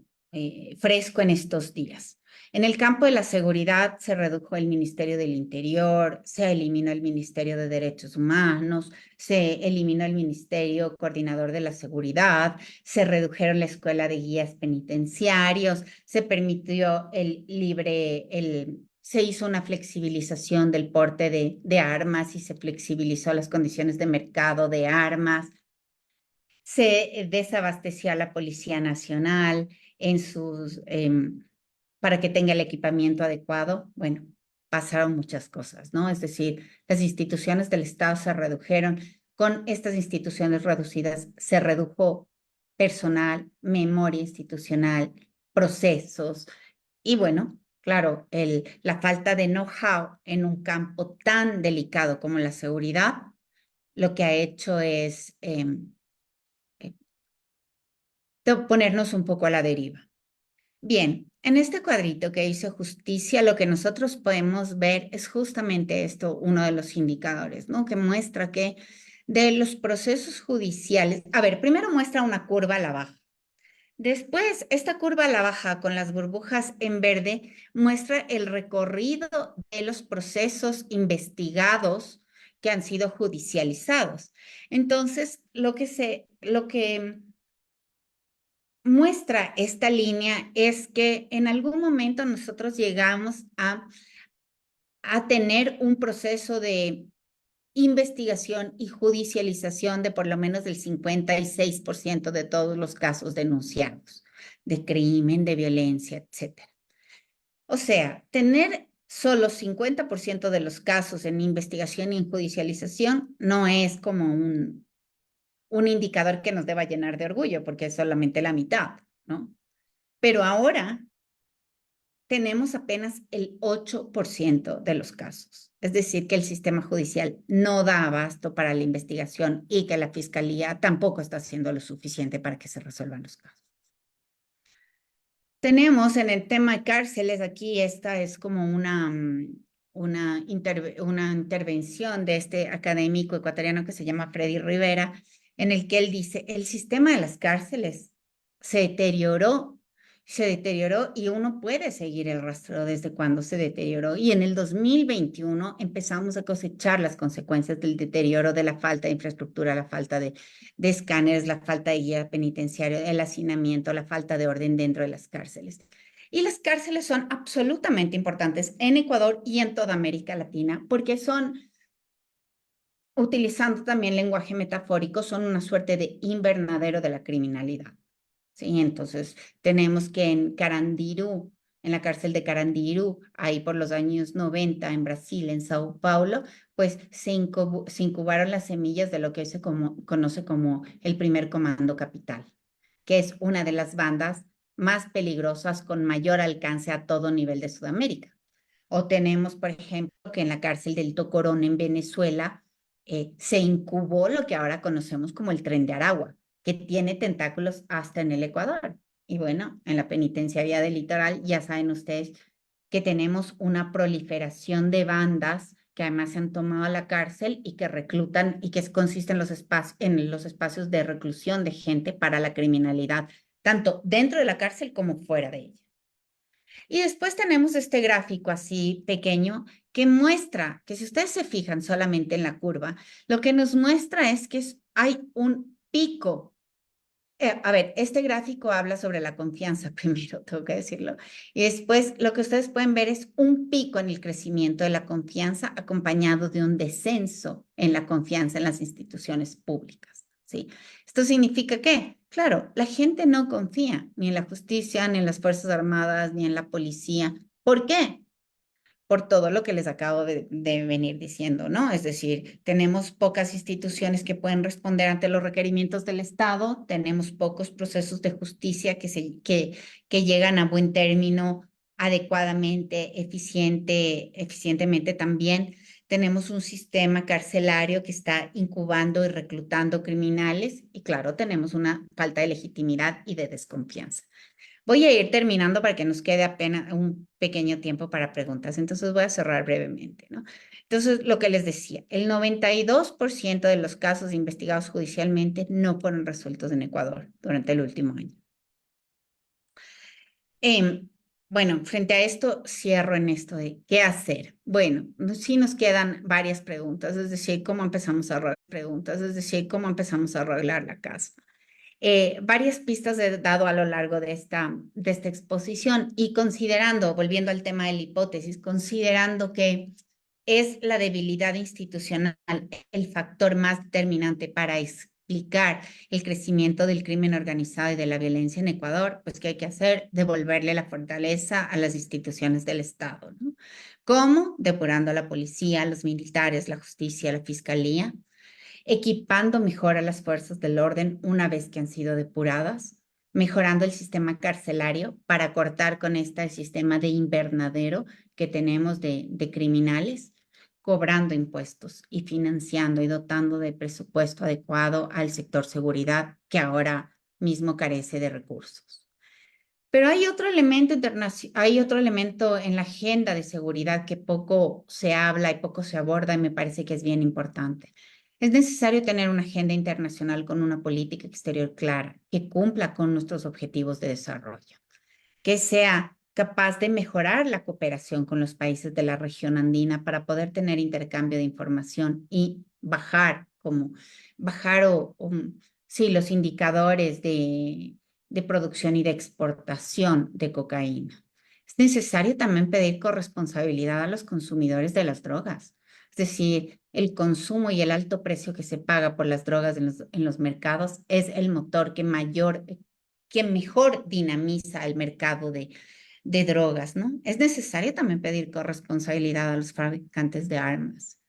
B: fresco en estos días. En el campo de la seguridad se redujo el Ministerio del Interior, se eliminó el Ministerio de Derechos Humanos, se eliminó el Ministerio Coordinador de la Seguridad, se redujeron la Escuela de Guías Penitenciarios, se permitió se hizo una flexibilización del porte de armas y se flexibilizó las condiciones de mercado de armas. Se desabasteció a la Policía Nacional para que tenga el equipamiento adecuado. Bueno, pasaron muchas cosas, ¿no? Es decir, las instituciones del Estado se redujeron. Con estas instituciones reducidas se redujo personal, memoria institucional, procesos y bueno, claro, la falta de know-how en un campo tan delicado como la seguridad, lo que ha hecho es ponernos un poco a la deriva. Bien, en este cuadrito que hizo justicia, lo que nosotros podemos ver es justamente esto, uno de los indicadores, ¿no? Que muestra que de los procesos judiciales, a ver, primero muestra una curva a la baja. Después, esta curva a la baja con las burbujas en verde muestra el recorrido de los procesos investigados que han sido judicializados. Entonces, lo que muestra esta línea es que en algún momento nosotros llegamos a tener un proceso de investigación y judicialización de por lo menos del 56% de todos los casos denunciados de crimen, de violencia, etcétera. O sea, tener solo 50% de los casos en investigación y en judicialización no es como un indicador que nos deba llenar de orgullo, porque es solamente la mitad, ¿no? Pero ahora tenemos apenas el 8% de los casos. Es decir, que el sistema judicial no da abasto para la investigación y que la fiscalía tampoco está haciendo lo suficiente para que se resuelvan los casos. Tenemos en el tema de cárceles, aquí esta es como una intervención de este académico ecuatoriano que se llama Freddy Rivera, en el que él dice, el sistema de las cárceles se deterioró y uno puede seguir el rastro desde cuando se deterioró. Y en el 2021 empezamos a cosechar las consecuencias del deterioro de la falta de infraestructura, la falta de escáneres, la falta de guía penitenciario, el hacinamiento, la falta de orden dentro de las cárceles. Y las cárceles son absolutamente importantes en Ecuador y en toda América Latina porque son, utilizando también lenguaje metafórico, son una suerte de invernadero de la criminalidad. Sí, entonces tenemos que en Carandiru, en la cárcel de Carandiru, ahí por los años 90 en Brasil, en Sao Paulo, pues se incubaron las semillas de lo que hoy se conoce como el primer comando capital, que es una de las bandas más peligrosas con mayor alcance a todo nivel de Sudamérica. O tenemos, por ejemplo, que en la cárcel del Tocorón en Venezuela se incubó lo que ahora conocemos como el Tren de Aragua, que tiene tentáculos hasta en el Ecuador. Y bueno, en la penitenciaría del litoral ya saben ustedes que tenemos una proliferación de bandas que además se han tomado la cárcel y que reclutan y que consisten en los espacios de reclusión de gente para la criminalidad, tanto dentro de la cárcel como fuera de ella. Y después tenemos este gráfico así pequeño que muestra que si ustedes se fijan solamente en la curva, lo que nos muestra es que hay un pico. A ver, este gráfico habla sobre la confianza primero, tengo que decirlo. Y después lo que ustedes pueden ver es un pico en el crecimiento de la confianza acompañado de un descenso en la confianza en las instituciones públicas. ¿Sí? ¿Esto significa qué? Claro, la gente no confía ni en la justicia, ni en las Fuerzas Armadas, ni en la policía. ¿Por qué? Por todo lo que les acabo de venir diciendo, ¿no? Es decir, tenemos pocas instituciones que pueden responder ante los requerimientos del Estado, tenemos pocos procesos de justicia que llegan a buen término adecuadamente, eficientemente también. Tenemos un sistema carcelario que está incubando y reclutando criminales y claro, tenemos una falta de legitimidad y de desconfianza. Voy a ir terminando para que nos quede apenas un pequeño tiempo para preguntas. Entonces voy a cerrar brevemente, ¿no? Entonces, lo que les decía, el 92% de los casos investigados judicialmente no fueron resueltos en Ecuador durante el último año. Bueno, frente a esto, cierro en esto de qué hacer. Bueno, sí nos quedan varias preguntas, es decir, cómo empezamos a arreglar la casa. Varias pistas he dado a lo largo de esta exposición y considerando, volviendo al tema de la hipótesis, considerando que es la debilidad institucional el factor más determinante para explicar el crecimiento del crimen organizado y de la violencia en Ecuador, pues ¿qué hay que hacer? Devolverle la fortaleza a las instituciones del Estado, ¿no? ¿Cómo? Depurando a la policía, a los militares, la justicia, la fiscalía, equipando mejor a las fuerzas del orden una vez que han sido depuradas, mejorando el sistema carcelario para cortar con este sistema de invernadero que tenemos de criminales, cobrando impuestos y financiando y dotando de presupuesto adecuado al sector seguridad que ahora mismo carece de recursos. Pero hay otro elemento en la agenda de seguridad que poco se habla y poco se aborda y me parece que es bien importante. Es necesario tener una agenda internacional con una política exterior clara que cumpla con nuestros objetivos de desarrollo, que sea capaz de mejorar la cooperación con los países de la región andina para poder tener intercambio de información y bajar sí, los indicadores de producción y de exportación de cocaína. Es necesario también pedir corresponsabilidad a los consumidores de las drogas. Es decir, el consumo y el alto precio que se paga por las drogas en los mercados es el motor que mejor dinamiza el mercado de drogas, ¿no? Es necesario también pedir corresponsabilidad a los fabricantes de armas.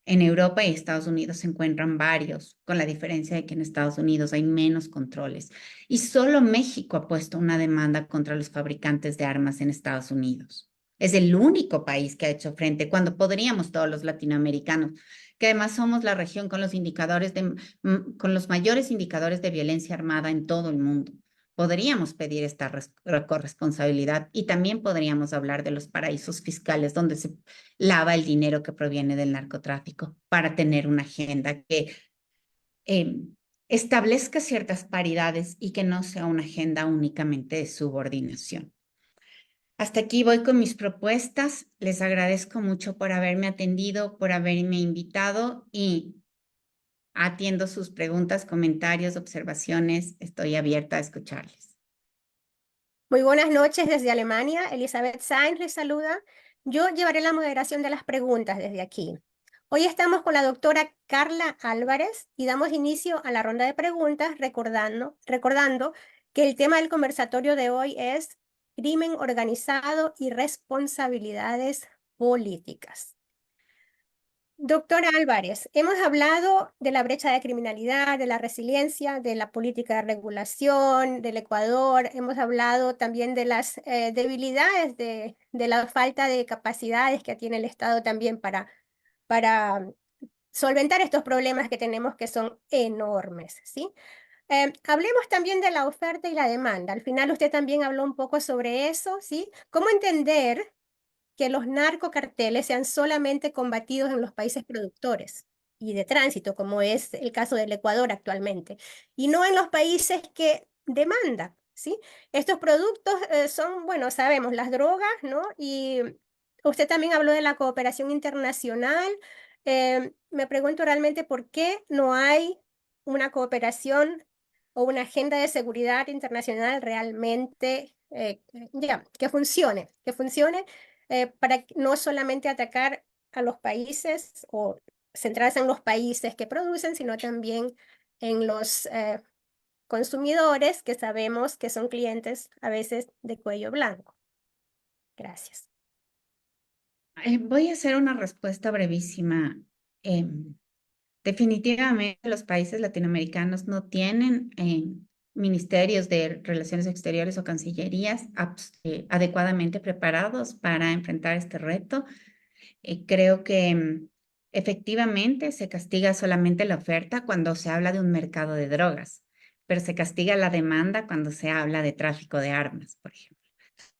B: En Europa y Estados Unidos se encuentran varios, con la diferencia de que en Estados Unidos hay menos controles. Y solo México ha puesto una demanda contra los fabricantes de armas en Estados Unidos. Es el único país que ha hecho frente cuando podríamos todos los latinoamericanos, que además somos la región con con los mayores indicadores de violencia armada en todo el mundo. Podríamos pedir esta corresponsabilidad y también podríamos hablar de los paraísos fiscales donde se lava el dinero que proviene del narcotráfico para tener una agenda que eh, establezca ciertas paridades y que no sea una agenda únicamente de subordinación. Hasta aquí voy con mis propuestas. Les agradezco mucho por haberme atendido, por haberme invitado y atiendo sus preguntas, comentarios, observaciones. Estoy abierta a escucharles.
C: Muy buenas noches desde Alemania. Elizabeth Sainz les saluda. Yo llevaré la moderación de las preguntas desde aquí. Hoy estamos con la doctora Carla Álvarez y damos inicio a la ronda de preguntas recordando que el tema del conversatorio de hoy es crimen organizado y responsabilidades políticas. Doctora Álvarez, hemos hablado de la brecha de criminalidad, de la resiliencia, de la política de regulación del Ecuador, hemos hablado también de las debilidades, de la falta de capacidades que tiene el Estado también para solventar estos problemas que tenemos que son enormes, ¿sí? Hablemos también de la oferta y la demanda. Al final usted también habló un poco sobre eso, ¿sí? ¿Cómo entender que los narcocarteles sean solamente combatidos en los países productores y de tránsito, como es el caso del Ecuador actualmente, y no en los países que demandan, ¿sí? Estos productos son, bueno, sabemos, las drogas, ¿no? Y usted también habló de la cooperación internacional. Me pregunto realmente por qué no hay una cooperación o una agenda de seguridad internacional realmente, que funcione para no solamente atacar a los países o centrarse en los países que producen, sino también en los consumidores que sabemos que son clientes a veces de cuello blanco. Gracias.
B: Voy a hacer una respuesta brevísima. Definitivamente los países latinoamericanos no tienen ministerios de relaciones exteriores o cancillerías adecuadamente preparados para enfrentar este reto. Creo que efectivamente se castiga solamente la oferta cuando se habla de un mercado de drogas, pero se castiga la demanda cuando se habla de tráfico de armas, por ejemplo.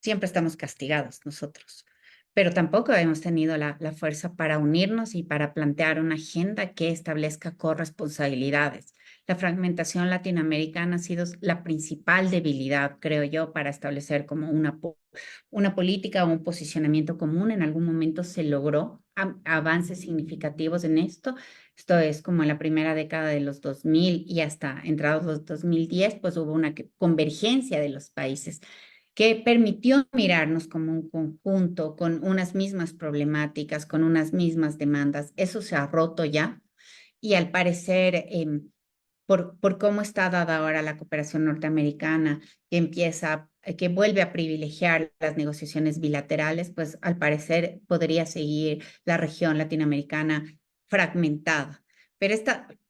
B: Siempre estamos castigados nosotros, pero tampoco hemos tenido la fuerza para unirnos y para plantear una agenda que establezca corresponsabilidades. La fragmentación latinoamericana ha sido la principal debilidad, creo yo, para establecer como una política o un posicionamiento común. En algún momento se logró avances significativos en esto. Esto es como en la primera década de los 2000 y hasta entrados los 2010, pues hubo una convergencia de los países que permitió mirarnos como un conjunto, con unas mismas problemáticas, con unas mismas demandas. Eso se ha roto ya y al parecer, por cómo está dada ahora la cooperación norteamericana, que vuelve a privilegiar las negociaciones bilaterales, pues al parecer podría seguir la región latinoamericana fragmentada. Pero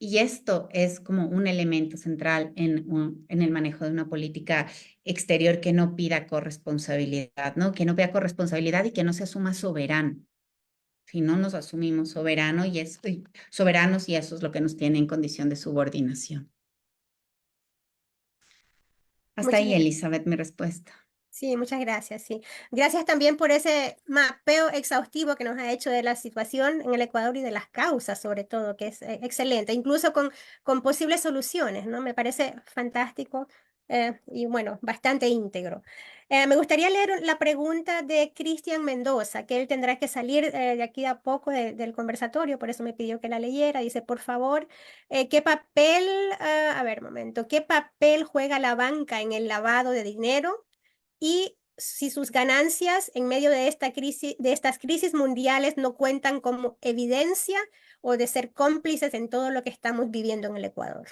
B: esto es como un elemento central en el manejo de una política exterior que no pida corresponsabilidad, ¿no? Que no pida corresponsabilidad y que no se asuma soberano. Si no nos asumimos soberanos y eso es lo que nos tiene en condición de subordinación. Hasta
C: Muchas
B: ahí,
C: gracias.
B: Elizabeth, mi respuesta.
C: Sí, muchas gracias, sí. Gracias también por ese mapeo exhaustivo que nos ha hecho de la situación en el Ecuador y de las causas, sobre todo, que es excelente, incluso con posibles soluciones, ¿no? Me parece fantástico y bueno, bastante íntegro. Me gustaría leer la pregunta de Cristian Mendoza, que él tendrá que salir de aquí a poco del conversatorio, por eso me pidió que la leyera. Dice, por favor, ¿qué papel, a ver, momento, qué papel juega la banca en el lavado de dinero? Y si sus ganancias en medio de esta crisis, de estas crisis mundiales no cuentan como evidencia o de ser cómplices en todo lo que estamos viviendo en el Ecuador.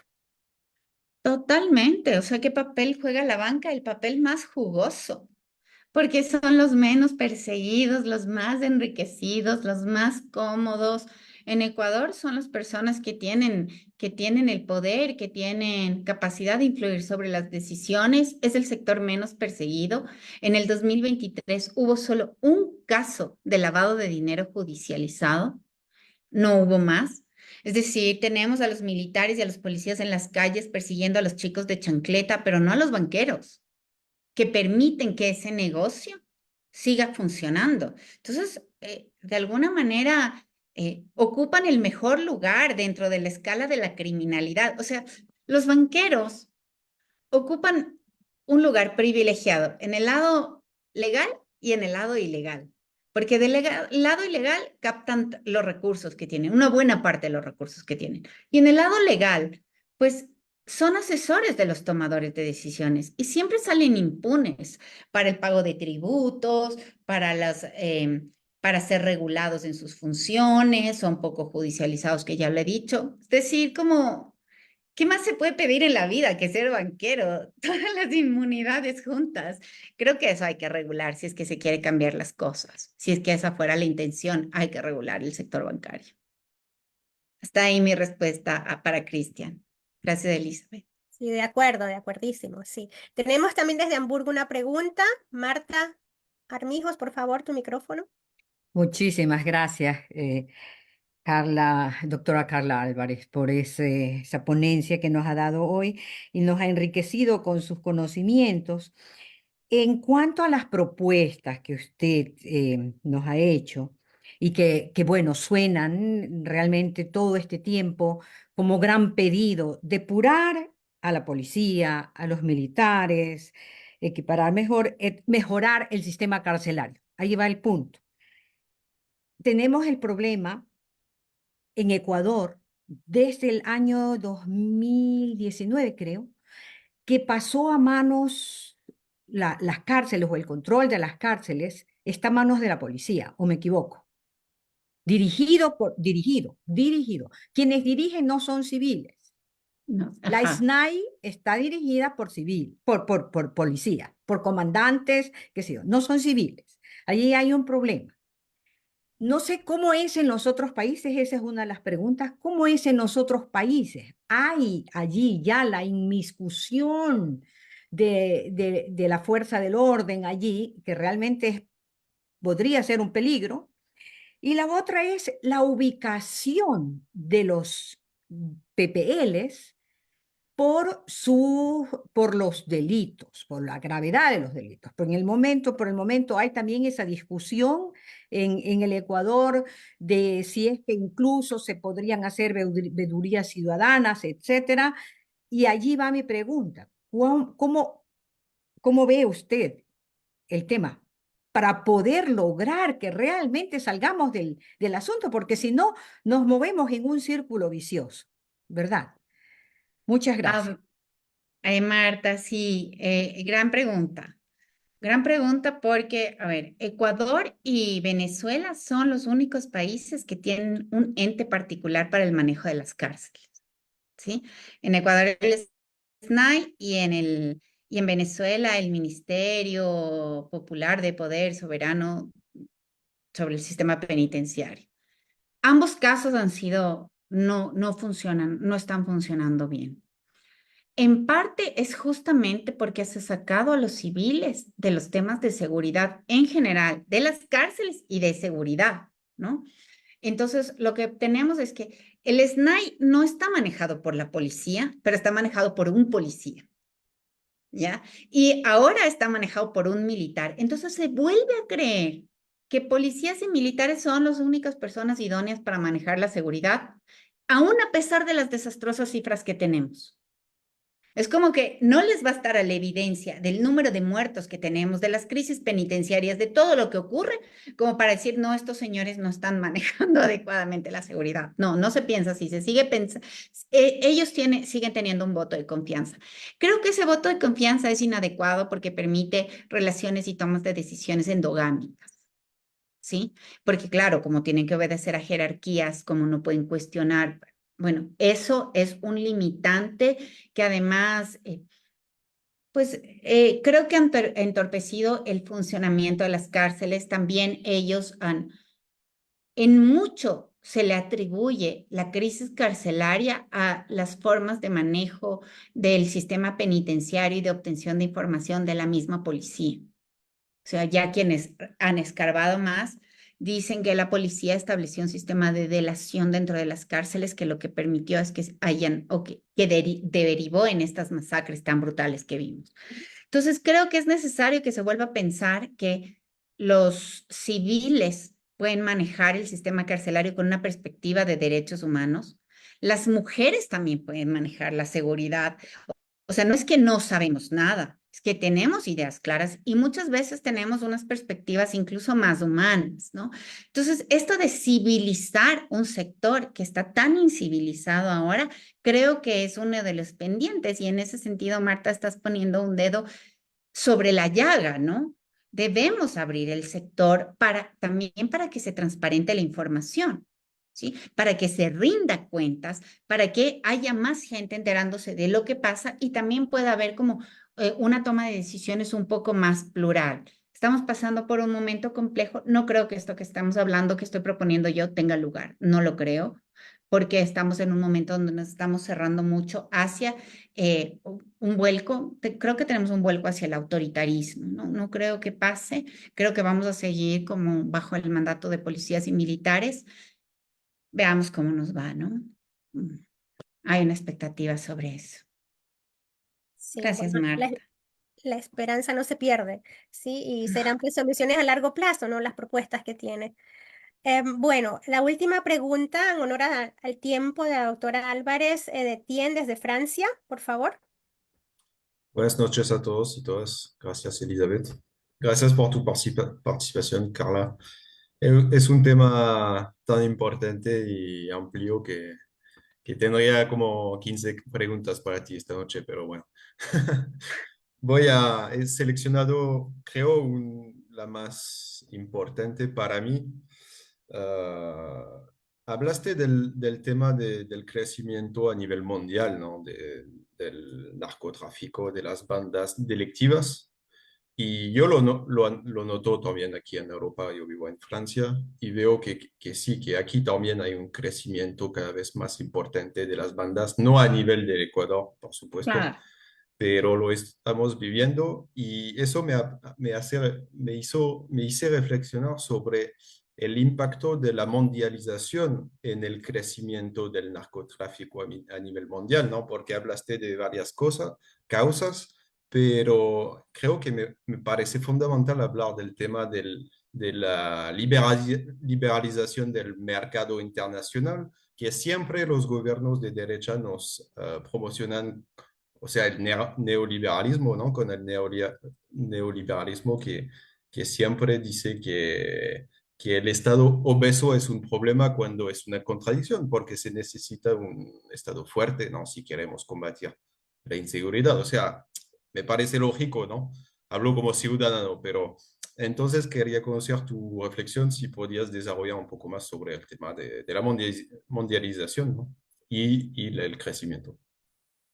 B: Totalmente, o sea, ¿qué papel juega la banca? El papel más jugoso, porque son los menos perseguidos, los más enriquecidos, los más cómodos. En Ecuador son las personas que tienen el poder, que tienen capacidad de influir sobre las decisiones. Es el sector menos perseguido. En el 2023 hubo solo un caso de lavado de dinero judicializado, no hubo más. Es decir, tenemos a los militares y a los policías en las calles persiguiendo a los chicos de chancleta, pero no a los banqueros que permiten que ese negocio siga funcionando. Entonces, de alguna manera, ocupan el mejor lugar dentro de la escala de la criminalidad. O sea, los banqueros ocupan un lugar privilegiado en el lado legal y en el lado ilegal. Porque del lado ilegal captan los recursos que tienen, una buena parte de los recursos que tienen. Y en el lado legal, pues son asesores de los tomadores de decisiones y siempre salen impunes para el pago de tributos, para ser regulados en sus funciones, son poco judicializados, que ya lo he dicho. Es decir, como ¿qué más se puede pedir en la vida que ser banquero? Todas las inmunidades juntas. Creo que eso hay que regular si es que se quiere cambiar las cosas. Si es que esa fuera la intención, hay que regular el sector bancario. Hasta ahí mi respuesta para Cristian. Gracias, Elizabeth.
C: Sí, de acuerdo, de acuerdísimo, sí. Tenemos también desde Hamburgo una pregunta. Marta Armijos, por favor, tu micrófono.
A: Muchísimas gracias, Carla, doctora Carla Álvarez, por esa ponencia que nos ha dado hoy y nos ha enriquecido con sus conocimientos. En cuanto a las propuestas que usted nos ha hecho y bueno, suenan realmente todo este tiempo como gran pedido, depurar a la policía, a los militares, equiparar mejor, mejorar el sistema carcelario. Ahí va el punto. Tenemos el problema en Ecuador desde el año 2019, creo, que pasó a manos, las cárceles o el control de las cárceles está a manos de la policía, ¿o me equivoco? Dirigido. Quienes dirigen no son civiles.
B: No,
A: La
B: ajá.
A: SNAI está dirigida por por policía, por comandantes, qué sé yo, no son civiles. Allí hay un problema. No sé cómo es en los otros países, esa es una de las preguntas. ¿Cómo es en los otros países? ¿Hay allí ya la inmiscusión de la fuerza del orden allí, que realmente podría ser un peligro? Y la otra es la ubicación de los PPLs por los delitos, por la gravedad de los delitos. Pero por el momento hay también esa discusión en el Ecuador de si es que incluso se podrían hacer vedurías ciudadanas, etcétera. Y allí va mi pregunta. ¿Cómo ve usted el tema para poder lograr que realmente salgamos del asunto? Porque si no, nos movemos en un círculo vicioso, ¿verdad? Muchas gracias.
B: Ah, Marta, sí, gran pregunta. Gran pregunta porque, a ver, Ecuador y Venezuela son los únicos países que tienen un ente particular para el manejo de las cárceles, ¿sí? En Ecuador el SNAI y en Venezuela el Ministerio Popular de Poder Soberano sobre el sistema penitenciario. Ambos casos no funcionan, no están funcionando bien. En parte es justamente porque se ha sacado a los civiles de los temas de seguridad en general, de las cárceles y de seguridad, ¿no? Entonces, lo que tenemos es que el SNAI no está manejado por la policía, pero está manejado por un policía, ¿ya? Y ahora está manejado por un militar. Entonces, se vuelve a creer que policías y militares son las únicas personas idóneas para manejar la seguridad, aún a pesar de las desastrosas cifras que tenemos. Es como que no les bastará la evidencia del número de muertos que tenemos, de las crisis penitenciarias, de todo lo que ocurre, como para decir, no, estos señores no están manejando adecuadamente la seguridad. No, no se piensa así, se sigue pensando, ellos siguen teniendo un voto de confianza. Creo que ese voto de confianza es inadecuado porque permite relaciones y tomas de decisiones endogámicas. ¿Sí? Porque claro, como tienen que obedecer a jerarquías, como no pueden cuestionar, bueno, eso es un limitante que además, creo que han entorpecido el funcionamiento de las cárceles. También ellos han, en mucho se le atribuye la crisis carcelaria a las formas de manejo del sistema penitenciario y de obtención de información de la misma policía. O sea, ya quienes han escarbado más dicen que la policía estableció un sistema de delación dentro de las cárceles que lo que permitió es que hayan o que derivó en estas masacres tan brutales que vimos. Entonces, creo que es necesario que se vuelva a pensar que los civiles pueden manejar el sistema carcelario con una perspectiva de derechos humanos. Las mujeres también pueden manejar la seguridad. O sea, no es que no sabemos nada, es que tenemos ideas claras y muchas veces tenemos unas perspectivas incluso más humanas, ¿no? Entonces, esto de civilizar un sector que está tan incivilizado ahora, creo que es uno de los pendientes y en ese sentido, Marta, estás poniendo un dedo sobre la llaga, ¿no? Debemos abrir el sector también para que se transparente la información. ¿Sí? Para que se rinda cuentas, para que haya más gente enterándose de lo que pasa y también pueda haber como una toma de decisiones un poco más plural. Estamos pasando por un momento complejo. No creo que esto que estamos hablando, que estoy proponiendo yo, tenga lugar. No lo creo, porque estamos en un momento donde nos estamos cerrando mucho hacia un vuelco. Creo que tenemos un vuelco hacia el autoritarismo. No, no creo que pase. Creo que vamos a seguir como bajo el mandato de policías y militares. Veamos cómo nos va, ¿no? Hay una expectativa sobre eso.
C: Sí,
B: Gracias,
C: bueno,
B: Marta.
C: la esperanza no se pierde, ¿sí? Y serán pues soluciones a largo plazo, ¿no? Las propuestas que tiene. Bueno, la última pregunta en honor al tiempo de la doctora Álvarez de Tien desde Francia, por favor.
D: Buenas noches a todos y todas. Gracias, Elizabeth. Gracias por tu participación, Carla. Es un tema tan importante y amplio que tendría como 15 preguntas para ti esta noche, pero bueno. He seleccionado, creo, la más importante para mí. Ah, hablaste del tema del crecimiento a nivel mundial, ¿no? Del narcotráfico, de las bandas delictivas. Y yo lo noto también aquí en Europa, yo vivo en Francia, y veo que sí, que aquí también hay un crecimiento cada vez más importante de las bandas, no a nivel del Ecuador, por supuesto,
B: Claro.
D: pero lo estamos viviendo y eso me hizo reflexionar sobre el impacto de la mundialización en el crecimiento del narcotráfico a nivel mundial, ¿no? Porque hablaste de varias causas, pero creo que me parece fundamental hablar del tema de la liberalización del mercado internacional, que siempre los gobiernos de derecha nos promocionan, o sea, el neoliberalismo, ¿no? Con el neoliberalismo que siempre dice que el Estado obeso es un problema cuando es una contradicción, porque se necesita un Estado fuerte, ¿no? Si queremos combatir la inseguridad. O sea, me parece lógico, ¿no? Hablo como ciudadano, pero entonces quería conocer tu reflexión, si podías desarrollar un poco más sobre el tema de la mundialización, ¿no? Y el crecimiento.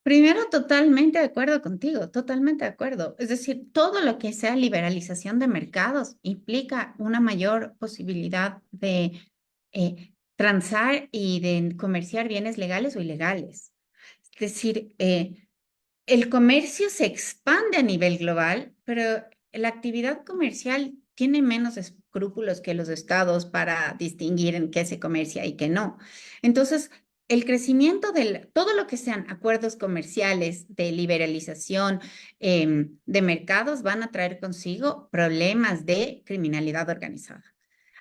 B: Primero, totalmente de acuerdo contigo, totalmente de acuerdo. Es decir, todo lo que sea liberalización de mercados implica una mayor posibilidad de transar y de comerciar bienes legales o ilegales. Es decir, el comercio se expande a nivel global, pero la actividad comercial tiene menos escrúpulos que los estados para distinguir en qué se comercia y qué no. Entonces, el crecimiento de todo lo que sean acuerdos comerciales de liberalización de mercados van a traer consigo problemas de criminalidad organizada.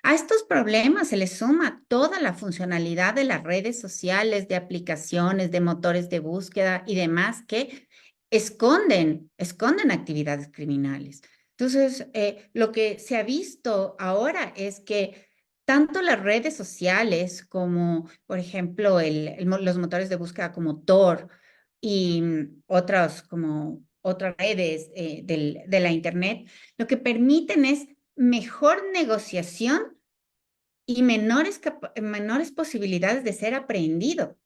B: A estos problemas se les suma toda la funcionalidad de las redes sociales, de aplicaciones, de motores de búsqueda y demás que esconden actividades criminales. Entonces, lo que se ha visto ahora es que tanto las redes sociales como, por ejemplo, los motores de búsqueda como Tor y otras como otras redes de la Internet, lo que permiten es mejor negociación y menores posibilidades de ser aprehendido.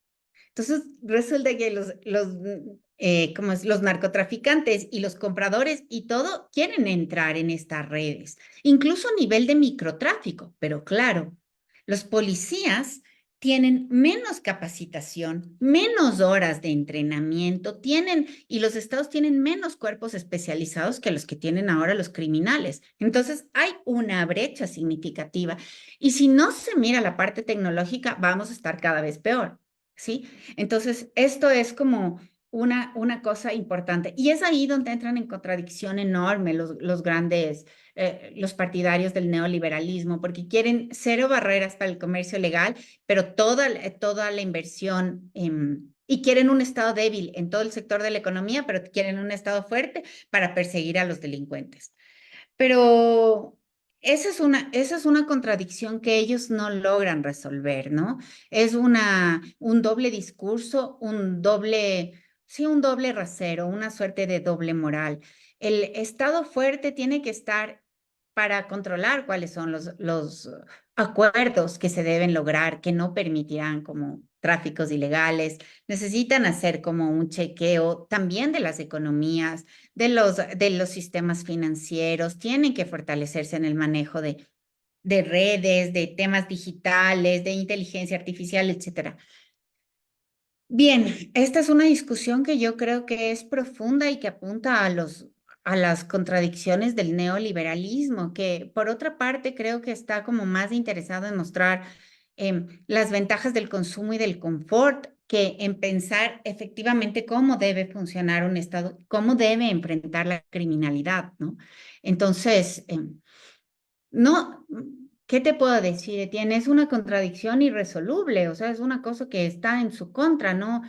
B: Entonces, resulta que los narcotraficantes y los compradores y todo quieren entrar en estas redes, incluso a nivel de microtráfico, pero claro, los policías tienen menos capacitación, menos horas de entrenamiento, y los estados tienen menos cuerpos especializados que los que tienen ahora los criminales. Entonces, hay una brecha significativa. Y si no se mira la parte tecnológica, vamos a estar cada vez peor. ¿Sí? Entonces, esto es como una cosa importante. Y es ahí donde entran en contradicción enorme los grandes, los partidarios del neoliberalismo, porque quieren cero barreras para el comercio legal, pero toda la inversión, y quieren un Estado débil en todo el sector de la economía, pero quieren un Estado fuerte para perseguir a los delincuentes. Pero esa es una contradicción que ellos no logran resolver, ¿no? Es un doble discurso, sí, un doble rasero, una suerte de doble moral. El Estado fuerte tiene que estar para controlar cuáles son los acuerdos que se deben lograr, que no permitirán como tráficos ilegales. Necesitan hacer como un chequeo también de las economías de los sistemas financieros, tienen que fortalecerse en el manejo de redes, de temas digitales, de inteligencia artificial, etcétera. Bien, esta es una discusión que yo creo que es profunda y que apunta a las contradicciones del neoliberalismo, que por otra parte creo que está como más interesado en mostrar las ventajas del consumo y del confort que en pensar efectivamente cómo debe funcionar un Estado, cómo debe enfrentar la criminalidad, ¿no? Entonces, no, ¿qué te puedo decir, Etienne? Es una contradicción irresoluble, o sea, es una cosa que está en su contra, ¿no?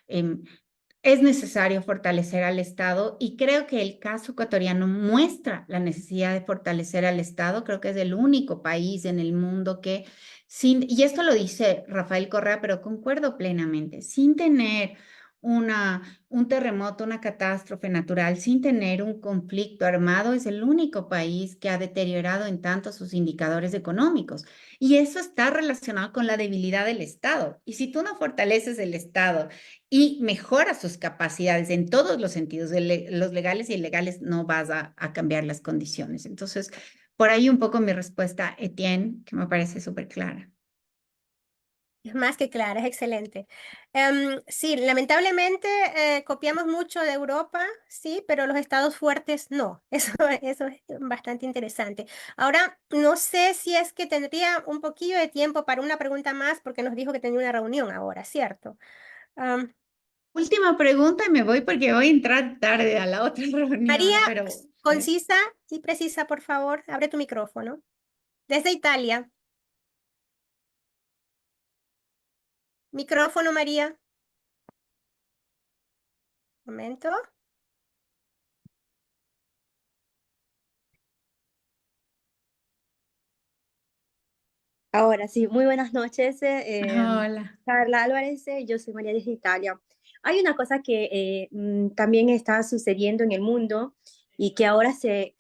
B: Em, es necesario fortalecer al Estado y creo que el caso ecuatoriano muestra la necesidad de fortalecer al Estado. Creo que es el único país en el mundo que, y esto lo dice Rafael Correa, pero concuerdo plenamente, sin tener un terremoto, una catástrofe natural, sin tener un conflicto armado, es el único país que ha deteriorado en tanto sus indicadores económicos. Y eso está relacionado con la debilidad del Estado. Y si tú no fortaleces el Estado y mejora sus capacidades en todos los sentidos, los legales y ilegales, no vas a cambiar las condiciones. Entonces, por ahí un poco mi respuesta, Etienne, que me parece súper clara.
C: Es más que clara, es excelente. Sí, lamentablemente copiamos mucho de Europa, sí, pero los estados fuertes no. Eso es bastante interesante. Ahora, no sé si es que tendría un poquillo de tiempo para una pregunta más, porque nos dijo que tenía una reunión ahora, ¿cierto? Am,
B: Última pregunta y me voy porque voy a entrar tarde a la otra
C: María,
B: reunión, pero
C: concisa y precisa, por favor. Abre tu micrófono. Desde Italia. Micrófono, María. Momento.
E: Ahora sí, muy buenas noches,
B: hola.
E: Carla Álvarez, yo soy María desde Italia. Hay una cosa que también está sucediendo en el mundo y que ahora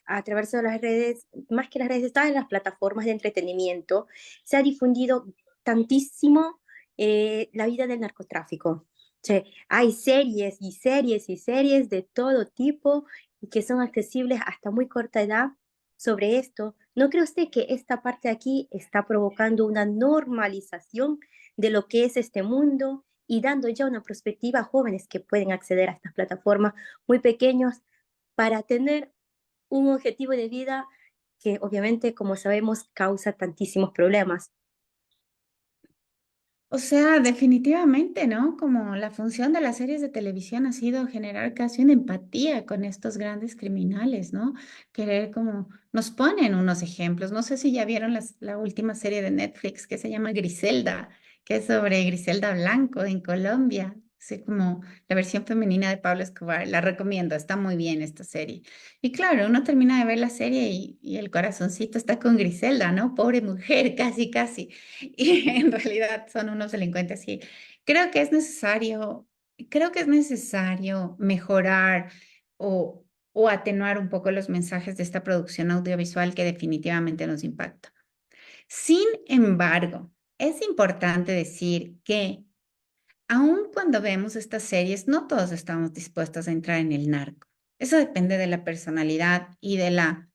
E: a través de las redes, más que las redes, está en las plataformas de entretenimiento, se ha difundido tantísimo la vida del narcotráfico. Sí, hay series y series y series de todo tipo y que son accesibles hasta muy corta edad sobre esto. ¿No cree usted que esta parte de aquí está provocando una normalización de lo que es este mundo y dando ya una perspectiva a jóvenes que pueden acceder a estas plataformas muy pequeños para tener un objetivo de vida que obviamente, como sabemos, causa tantísimos problemas?
B: O sea, definitivamente, ¿no? Como la función de las series de televisión ha sido generar casi una empatía con estos grandes criminales, ¿no? Querer como nos ponen unos ejemplos. No sé si ya vieron la última serie de Netflix que se llama Griselda, que es sobre Griselda Blanco en Colombia. Así como la versión femenina de Pablo Escobar. La recomiendo, está muy bien esta serie. Y claro, uno termina de ver la serie y el corazoncito está con Griselda, ¿no? Pobre mujer, casi, casi. Y en realidad son unos delincuentes. Y creo que es necesario, creo que es necesario mejorar o atenuar un poco los mensajes de esta producción audiovisual que definitivamente nos impacta. Sin embargo, es importante decir que aun cuando vemos estas series, no todos estamos dispuestos a entrar en el narco. Eso depende de la personalidad y de la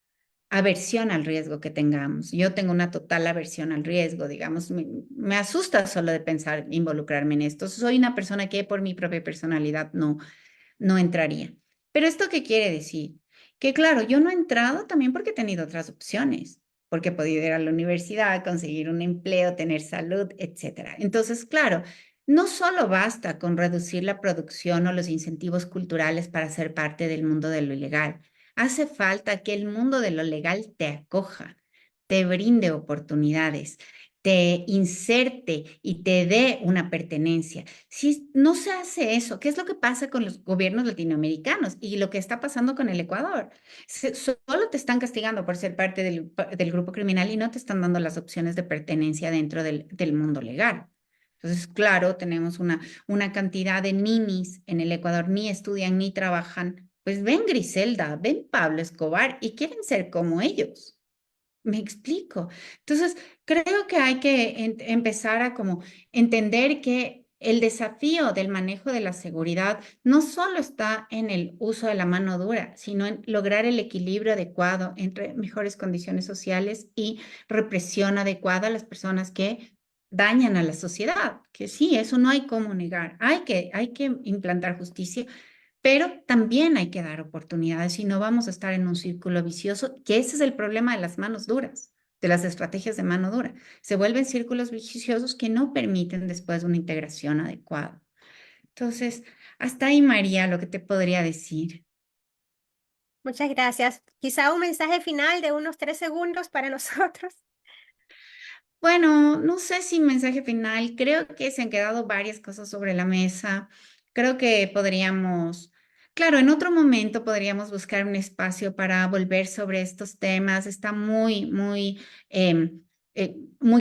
B: aversión al riesgo que tengamos. Yo tengo una total aversión al riesgo, digamos, me asusta solo de pensar involucrarme en esto. Soy una persona que por mi propia personalidad no entraría. Pero ¿esto qué quiere decir? Que claro, yo no he entrado también porque he tenido otras opciones, porque he podido ir a la universidad, conseguir un empleo, tener salud, etcétera. Entonces, claro, no solo basta con reducir la producción o los incentivos culturales para ser parte del mundo de lo ilegal. Hace falta que el mundo de lo legal te acoja, te brinde oportunidades, te inserte y te dé una pertenencia. Si no se hace eso, ¿qué es lo que pasa con los gobiernos latinoamericanos y lo que está pasando con el Ecuador? Solo te están castigando por ser parte del grupo criminal y no te están dando las opciones de pertenencia dentro del mundo legal. Entonces, claro, tenemos una cantidad de ninis en el Ecuador, ni estudian ni trabajan. Pues ven Griselda, ven Pablo Escobar y quieren ser como ellos. Me explico. Entonces, creo que hay que empezar a como entender que el desafío del manejo de la seguridad no solo está en el uso de la mano dura, sino en lograr el equilibrio adecuado entre mejores condiciones sociales y represión adecuada a las personas que dañan a la sociedad. Que sí, eso no hay cómo negar. Hay que implantar justicia, pero también hay que dar oportunidades y no vamos a estar en un círculo vicioso, que ese es el problema de las manos duras, de las estrategias de mano dura. Se vuelven círculos viciosos que no permiten después una integración adecuada. Entonces, hasta ahí, María, lo que te podría decir.
C: Muchas gracias. Quizá un mensaje final de unos 3 segundos para nosotros.
B: Bueno, no sé si mensaje final, creo que se han quedado varias cosas sobre la mesa. Creo que podríamos, claro, en otro momento podríamos buscar un espacio para volver sobre estos temas. Está muy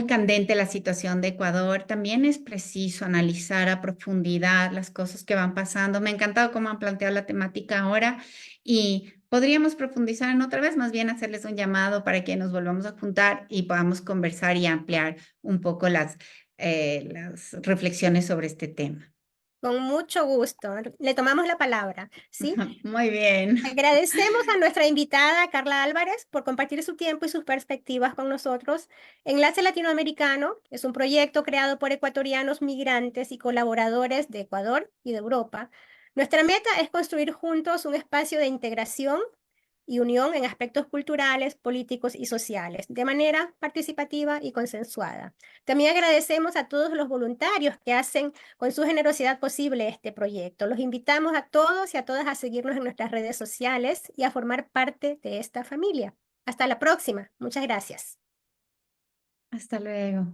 B: candente la situación de Ecuador. También es preciso analizar a profundidad las cosas que van pasando. Me ha encantado cómo han planteado la temática ahora y podríamos profundizar en otra vez, más bien hacerles un llamado para que nos volvamos a juntar y podamos conversar y ampliar un poco las reflexiones sobre este tema.
C: Con mucho gusto. Le tomamos la palabra, ¿sí?
B: Muy bien.
C: Agradecemos a nuestra invitada Carla Álvarez por compartir su tiempo y sus perspectivas con nosotros. Enlace Latinoamericano es un proyecto creado por ecuatorianos migrantes y colaboradores de Ecuador y de Europa. Nuestra meta es construir juntos un espacio de integración y unión en aspectos culturales, políticos y sociales, de manera participativa y consensuada. También agradecemos a todos los voluntarios que hacen con su generosidad posible este proyecto. Los invitamos a todos y a todas a seguirnos en nuestras redes sociales y a formar parte de esta familia. Hasta la próxima. Muchas gracias.
B: Hasta luego.